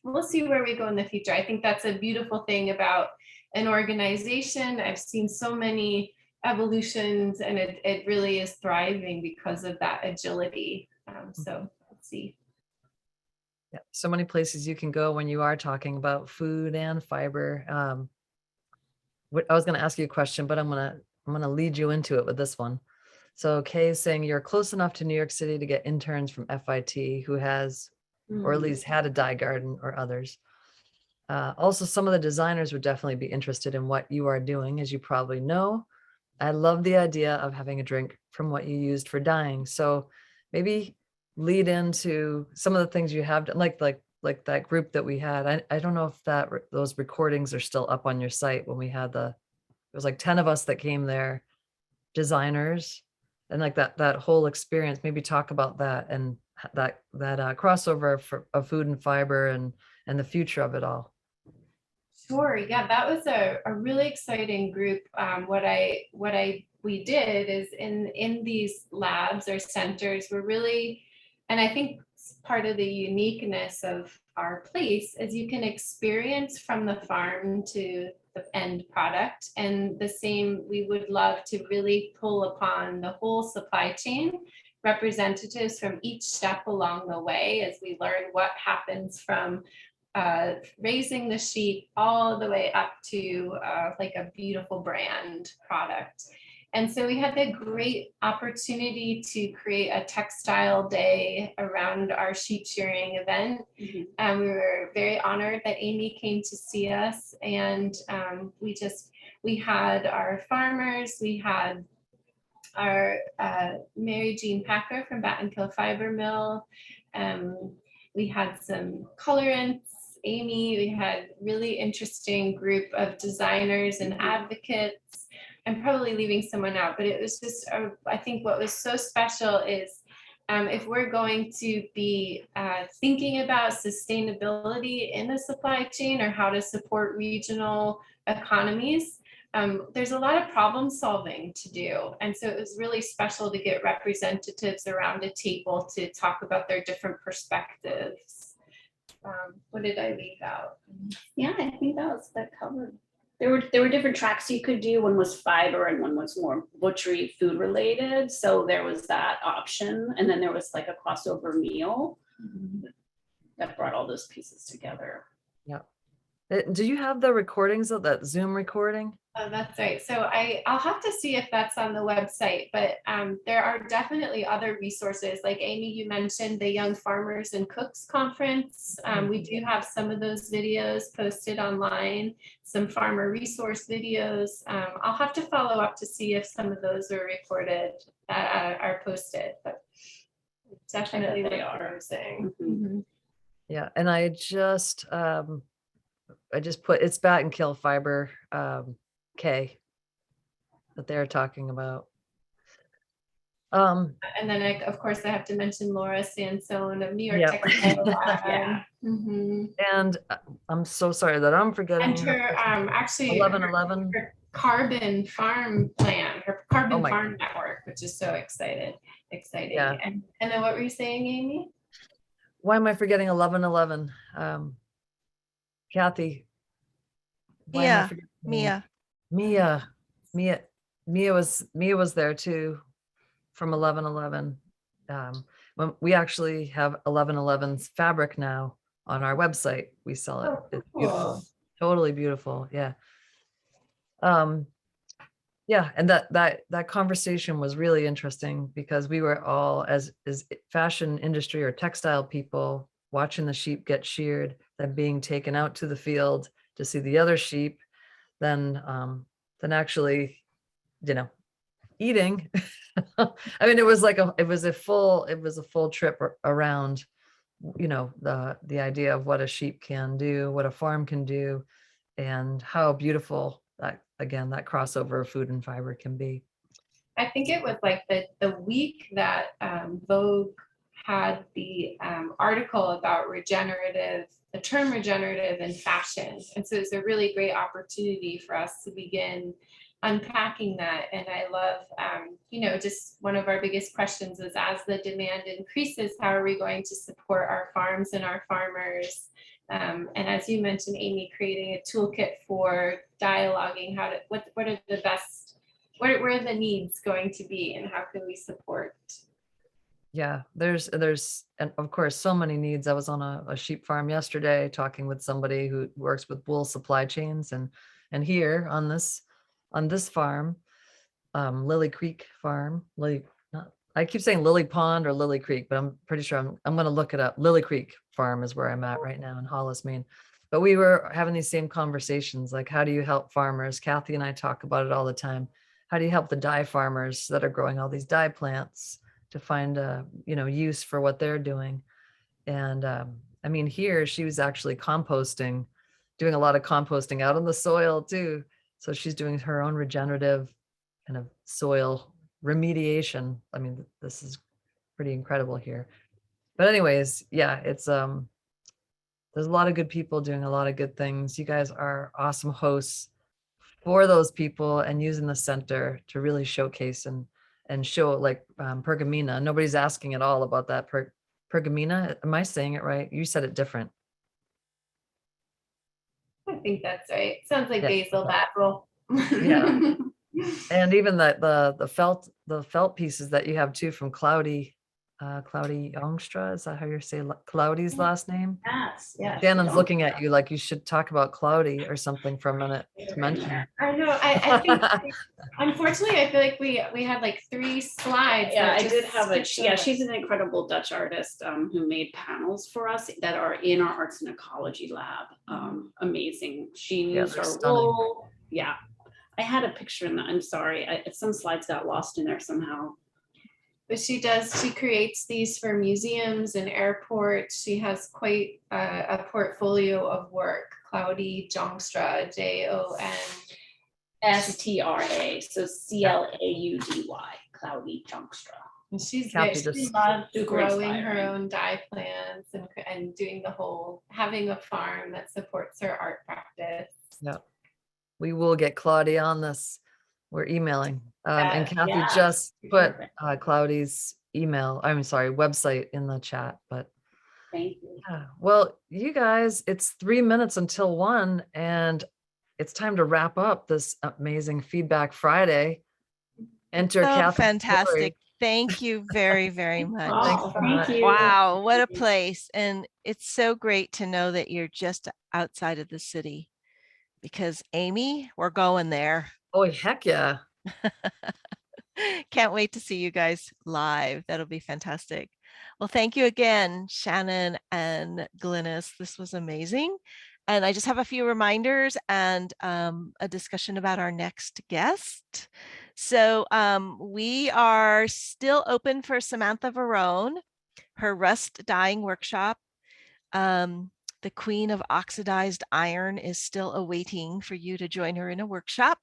Speaker 5: We'll see where we go in the future. I think that's a beautiful thing about an organization. I've seen so many evolutions, and it really is thriving because of that agility. So let's see.
Speaker 1: Yeah, so many places you can go when you are talking about food and fiber. I was going to ask you a question, but I'm going to lead you into it with this one. So Kay is saying you're close enough to New York City to get interns from FIT who has, or at least had a dye garden or others. Also, some of the designers would definitely be interested in what you are doing, as you probably know. I love the idea of having a drink from what you used for dyeing. So maybe lead into some of the things you have done, like that group that we had. I don't know if those recordings are still up on your site when we had it was like 10 of us that came there, designers, and like that whole experience. Maybe talk about that and that crossover of food and fiber and the future of it all.
Speaker 5: Sure. Yeah, that was a really exciting group. We did is in these labs or centers, we're really, and I think part of the uniqueness of our place is you can experience from the farm to the end product. And the same, we would love to really pull upon the whole supply chain, representatives from each step along the way as we learn what happens from raising the sheep all the way up to like a beautiful brand product. And so we had the great opportunity to create a textile day around our sheep shearing event. And we were very honored that Amy came to see us. And we had our farmers, we had our Mary Jean Packer from Battenkill Fiber Mill. We had some colorants, Amy, we had really interesting group of designers and advocates. I'm probably leaving someone out, but it was just, I think what was so special is if we're going to be thinking about sustainability in the supply chain or how to support regional economies, there's a lot of problem solving to do. And so it was really special to get representatives around a table to talk about their different perspectives. What did I leave out?
Speaker 6: Yeah, I think that covered. There were different tracks you could do. One was fiber and one was more butchery food related. So there was that option. And then there was like a crossover meal that brought all those pieces together.
Speaker 1: Yeah. Do you have the recordings of that Zoom recording?
Speaker 5: Oh, that's right. So I'll have to see if that's on the website, but there are definitely other resources. Like Amy, you mentioned the Young Farmers and Cooks Conference. We do have some of those videos posted online, some farmer resource videos. I'll have to follow up to see if some of those are recorded, are posted, but definitely they are saying.
Speaker 1: Yeah, and I just put it's Battenkill Fiber K that they're talking about.
Speaker 5: And then of course I have to mention Laura Sansone of New York Textile Lab.
Speaker 1: And I'm so sorry that I'm forgetting
Speaker 5: And her actually
Speaker 1: 1111
Speaker 5: her carbon farm plan, her carbon farm network, which is so exciting.
Speaker 1: Yeah.
Speaker 5: And then what were you saying, Amy?
Speaker 1: Why am I forgetting 1111? Kathy. Why am I forgetting her name? Mia was there too from 1111. When we actually have 1111's fabric now on our website, we sell it. It's beautiful, totally beautiful. Yeah. Yeah, and that conversation was really interesting because we were all as fashion industry or textile people watching the sheep get sheared, then being taken out to the field to see the other sheep, then actually, eating. I mean, it was a full trip around, the idea of what a sheep can do, what a farm can do, and how beautiful that crossover of food and fiber can be.
Speaker 5: I think it was like the week that Vogue had the article about the term regenerative in fashion. And so it's a really great opportunity for us to begin unpacking that. And I love, just one of our biggest questions is, as the demand increases, how are we going to support our farms and our farmers? And as you mentioned, Amy, creating a toolkit for dialoguing, what are the best, where are the needs going to be and how can we support?
Speaker 1: Yeah, there's and of course so many needs. I was on a sheep farm yesterday talking with somebody who works with wool supply chains, and And here on this farm, Lily Creek Farm, I keep saying Lily Pond or Lily Creek, but I'm pretty sure I'm going to look it up. Lily Creek Farm is where I'm at right now in Hollis, Maine. But we were having these same conversations, like how do you help farmers? Kathy and I talk about it all the time. How do you help the dye farmers that are growing all these dye plants to find use for what they're doing? And I mean, here she was actually composting, doing a lot of composting out on the soil too. So she's doing her own regenerative kind of soil remediation. I mean, this is pretty incredible here. But anyways, yeah, it's there's a lot of good people doing a lot of good things. You guys are awesome hosts for those people and using the center to really showcase and show like Pergamena. Nobody's asking at all about that Pergamena. Am I saying it right? You said it different.
Speaker 5: I think that's right. Sounds like
Speaker 1: Yeah.
Speaker 5: basil basil.
Speaker 1: Yeah. And even the felt pieces that you have too from Cloudy Youngstra. Is that how you say Cloudy's last name?
Speaker 6: Yes, yes.
Speaker 1: Shannon's looking at you like you should talk about Cloudy or something for a minute to mention.
Speaker 5: I know. I think unfortunately I feel like we had like 3 slides.
Speaker 6: Yeah,
Speaker 5: that
Speaker 6: I did
Speaker 5: just
Speaker 6: have
Speaker 5: skipped
Speaker 6: yeah,
Speaker 5: over.
Speaker 6: she's an incredible Dutch artist who made panels for us that are in our Arts and Ecology Lab. Amazing. She
Speaker 1: Yeah,
Speaker 6: used
Speaker 1: they're
Speaker 6: our
Speaker 1: stunning.
Speaker 6: wool. Yeah, I had a picture in the, I'm sorry, some slides got lost in there somehow.
Speaker 5: But she creates these for museums and airports. She has quite a portfolio of work. Cloudy Jongstra,
Speaker 6: STRA, so CLAUDY, Cloudy Jongstra.
Speaker 5: And she's
Speaker 1: Kathy
Speaker 5: she
Speaker 1: just-
Speaker 5: loves
Speaker 6: Super
Speaker 5: growing her
Speaker 6: inspiring.
Speaker 5: own dye plants and doing the whole, having a farm that supports her art practice.
Speaker 1: Yeah, we will get Claudia on this. We're emailing. And Kathy
Speaker 6: yeah,
Speaker 1: just put
Speaker 6: perfect.
Speaker 1: Cloudy's website in the chat. But
Speaker 6: Thank you.
Speaker 1: yeah, well, you guys, it's 3 minutes until 1, and it's time to wrap up this amazing Feedback Friday. Enter
Speaker 2: Oh,
Speaker 1: Kathy's
Speaker 2: fantastic.
Speaker 1: story.
Speaker 2: Thank you very, very much.
Speaker 1: Thanks
Speaker 6: Oh,
Speaker 1: so
Speaker 6: thank
Speaker 1: much.
Speaker 6: you.
Speaker 2: Wow, what a place. And it's so great to know that you're just outside of the city because Amy, we're going there.
Speaker 1: Oh, heck yeah.
Speaker 2: Can't wait to see you guys live. That'll be fantastic. Well, thank you again, Shannon and Glynis. This was amazing. And I just have a few reminders and a discussion about our next guest. So we are still open for Samantha Varone, her rust dyeing workshop. The Queen of Oxidized Iron is still awaiting for you to join her in a workshop.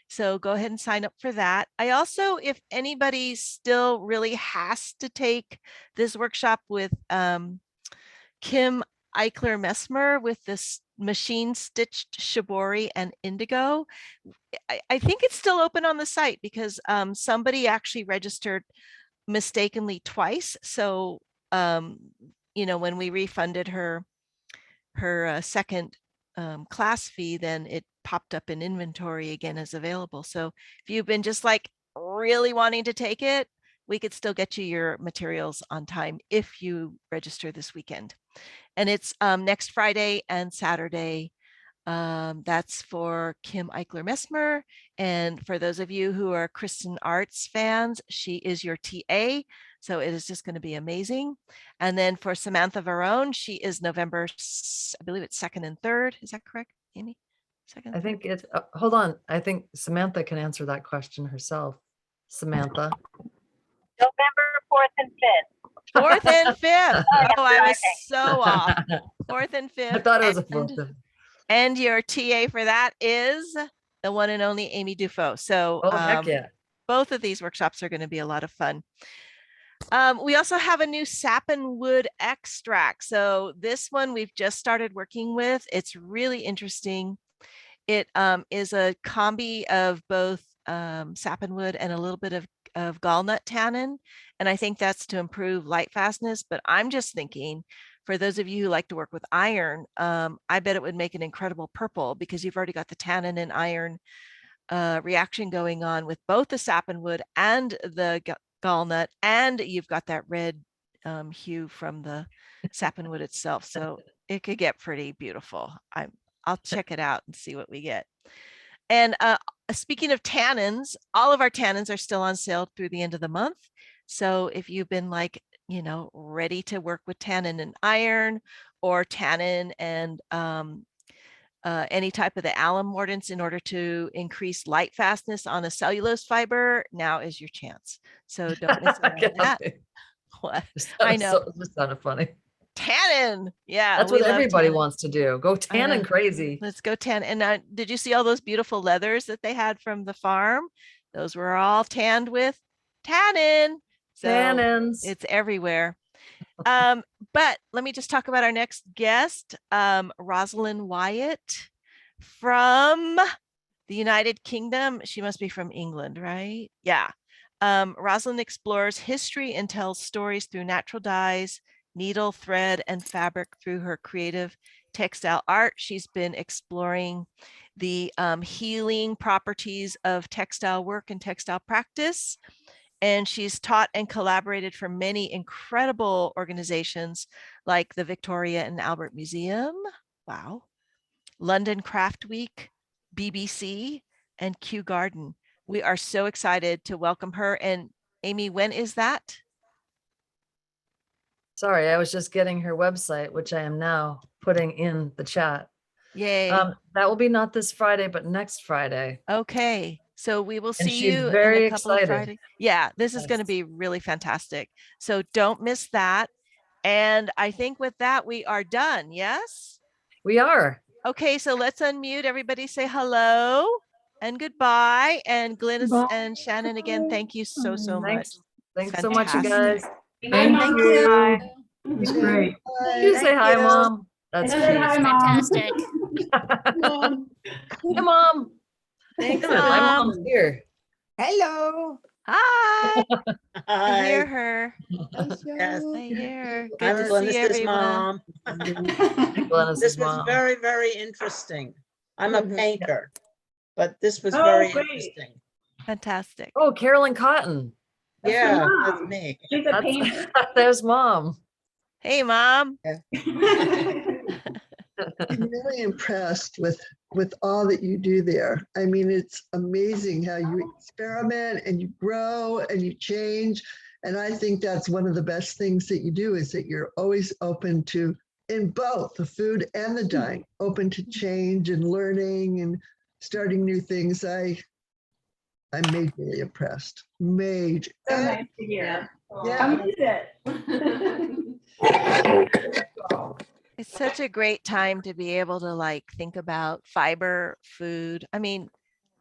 Speaker 2: So go ahead and sign up for that. I also, if anybody still really has to take this workshop with Kim Eichler-Messmer with this machine stitched shibori and indigo, I think it's still open on the site because somebody actually registered mistakenly twice. So, when we refunded her second class fee, then it popped up in inventory again as available. So if you've been just like really wanting to take it, we could still get you your materials on time if you register this weekend. And it's next Friday and Saturday. That's for Kim Eichler-Messmer. And for those of you who are Kristen Arts fans, she is your TA. So it is just going to be amazing. And then for Samantha Varone, she is November, I believe it's 2nd and 3rd. Is that correct, Amy? 2nd?
Speaker 1: I think it's, hold on. I think Samantha can answer that question herself. Samantha.
Speaker 7: November 4th and 5th.
Speaker 2: 4th and 5th. Oh, I was
Speaker 7: Friday.
Speaker 2: so off. 4th and 5th.
Speaker 1: I thought it was a
Speaker 2: and-
Speaker 1: 4th.
Speaker 2: And your TA for that is the one and only Amy Dufault. So
Speaker 1: Oh, heck yeah.
Speaker 2: both of these workshops are going to be a lot of fun. We also have a new sap and wood extract. So this one we've just started working with. It's really interesting. It is a combi of both sap and wood and a little bit of gallnut tannin. And I think that's to improve light fastness. But I'm just thinking, for those of you who like to work with iron, I bet it would make an incredible purple because you've already got the tannin and iron reaction going on with both the sap and wood and the gallnut, and you've got that red hue from the sap and wood itself. So it could get pretty beautiful. I'll check it out and see what we get. And speaking of tannins, all of our tannins are still on sale through the end of the month. So if you've been like, ready to work with tannin and iron, or tannin and any type of the alum mordants in order to increase light fastness on a cellulose fiber, now is your chance. So don't miss out on that. What? I know.
Speaker 1: This sounded funny.
Speaker 2: Tannin. Yeah.
Speaker 1: That's
Speaker 2: we
Speaker 1: what
Speaker 2: love
Speaker 1: everybody
Speaker 2: tannin.
Speaker 1: wants to do. Go tannin
Speaker 2: know.
Speaker 1: crazy.
Speaker 2: Let's go tannin. And did you see all those beautiful leathers that they had from the farm? Those were all tanned with tannin. So
Speaker 1: Tannins.
Speaker 2: it's everywhere. But let me just talk about our next guest, Rosalind Wyatt from the United Kingdom. She must be from England, right? Yeah. Rosalind explores history and tells stories through natural dyes, needle, thread, and fabric through her creative textile art. She's been exploring the healing properties of textile work and textile practice. And she's taught and collaborated for many incredible organizations like the Victoria and Albert Museum, wow, London Craft Week, BBC, and Kew Garden. We are so excited to welcome her. And Amy, when is that?
Speaker 1: Sorry, I was just getting her website, which I am now putting in the chat.
Speaker 2: Yay.
Speaker 1: That will be not this Friday, but next Friday.
Speaker 2: Okay. So we will
Speaker 1: And
Speaker 2: see
Speaker 1: she's
Speaker 2: you in
Speaker 1: very
Speaker 2: a couple of
Speaker 1: excited.
Speaker 2: Fridays. Yeah, this is going to
Speaker 1: Yes.
Speaker 2: be really fantastic. So don't miss that. And I think with that, we are done. Yes?
Speaker 1: We are.
Speaker 2: Okay, so let's unmute. Everybody say hello and goodbye. And Glynis
Speaker 3: Bye.
Speaker 2: and Shannon, again, thank you so much.
Speaker 1: Thanks so much, you guys.
Speaker 3: Thank
Speaker 2: Thank
Speaker 3: you.
Speaker 2: you.
Speaker 3: It was great.
Speaker 1: You say hi,
Speaker 2: you.
Speaker 1: Mom. That's cute.
Speaker 6: Fantastic.
Speaker 1: Hey, Mom.
Speaker 2: Thanks,
Speaker 1: Goodness, my
Speaker 2: Mom.
Speaker 1: mom's here.
Speaker 8: Hello.
Speaker 2: Hi. I hear
Speaker 8: Hi.
Speaker 2: her.
Speaker 8: Yes.
Speaker 2: I hear her. Good
Speaker 8: I'm
Speaker 2: to see
Speaker 8: Glynis's
Speaker 2: everyone.
Speaker 8: mom.
Speaker 1: Glynis's
Speaker 8: This was
Speaker 1: mom.
Speaker 8: very, very interesting. I'm a painter, but this was
Speaker 3: Oh,
Speaker 8: very
Speaker 3: great.
Speaker 8: interesting.
Speaker 2: Fantastic.
Speaker 1: Oh, Carolyn Cotton.
Speaker 6: That's
Speaker 8: Yeah,
Speaker 6: the
Speaker 8: that's
Speaker 6: mom.
Speaker 8: me.
Speaker 6: She's a painter.
Speaker 1: There's Mom.
Speaker 2: Hey, Mom.
Speaker 9: I'm really impressed with all that you do there. I mean, it's amazing how you experiment and you grow and you change. And I think that's one of the best things that you do, is that you're always open to, in both the food and the dyeing, open to change and learning and starting new things. I'm majorly impressed. Major.
Speaker 6: So nice to hear.
Speaker 9: Yeah.
Speaker 6: Come visit.
Speaker 2: It's such a great time to be able to like think about fiber, food. I mean,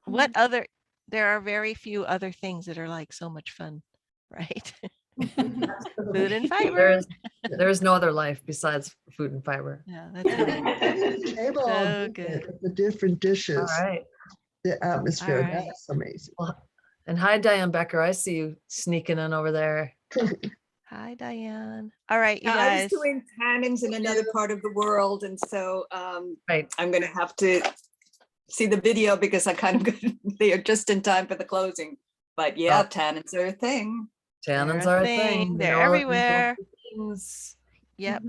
Speaker 2: what other, there are very few other things that are like so much fun, right? Food and fiber.
Speaker 1: There is no other life besides food and fiber.
Speaker 2: Yeah, that's right.
Speaker 9: Table,
Speaker 2: So good.
Speaker 9: the different dishes,
Speaker 1: All right.
Speaker 9: the atmosphere,
Speaker 2: All right.
Speaker 9: that's amazing.
Speaker 1: And hi, Diane Becker. I see you sneaking in over there.
Speaker 2: Hi, Diane. All right, you
Speaker 10: I
Speaker 2: guys.
Speaker 10: was doing tannins in another part of the world, and so
Speaker 1: Right.
Speaker 10: I'm going to have to see the video because I kind of got there just in time for the closing. But yeah,
Speaker 1: Oh.
Speaker 10: tannins are a thing.
Speaker 1: Tannins
Speaker 2: They're
Speaker 1: are
Speaker 2: a
Speaker 1: a
Speaker 2: thing.
Speaker 1: thing.
Speaker 2: They're
Speaker 1: You know,
Speaker 2: everywhere.
Speaker 1: things.
Speaker 2: Yep.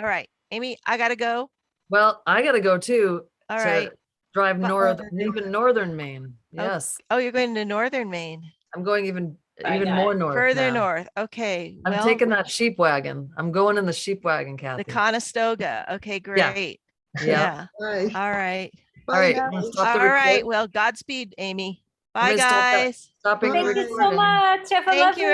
Speaker 2: All right, Amy, I gotta go.
Speaker 1: Well, I gotta go too.
Speaker 2: All
Speaker 1: to
Speaker 2: right.
Speaker 1: Drive
Speaker 2: But-
Speaker 1: north, even northern Maine.
Speaker 2: Oh,
Speaker 1: Yes.
Speaker 2: Oh, you're going to northern Maine.
Speaker 1: I'm going even
Speaker 6: Right,
Speaker 1: more north.
Speaker 2: Further
Speaker 1: now.
Speaker 2: north. Okay.
Speaker 1: I'm
Speaker 2: well,
Speaker 1: taking that sheep wagon. I'm going in the sheep wagon, Kathy.
Speaker 2: the Conestoga. Okay,
Speaker 1: Yeah.
Speaker 2: great.
Speaker 1: Yeah.
Speaker 9: Bye.
Speaker 2: All right.
Speaker 1: All right.
Speaker 9: Bye.
Speaker 1: I'm gonna stop the
Speaker 2: All right.
Speaker 1: record.
Speaker 2: Well, Godspeed, Amy.
Speaker 1: I'm
Speaker 2: Bye,
Speaker 1: gonna stop that-
Speaker 2: guys.
Speaker 1: Stopping the
Speaker 9: Thank
Speaker 7: Thank you so
Speaker 1: recording.
Speaker 7: much. Have a
Speaker 2: Thank
Speaker 7: lovely
Speaker 2: you,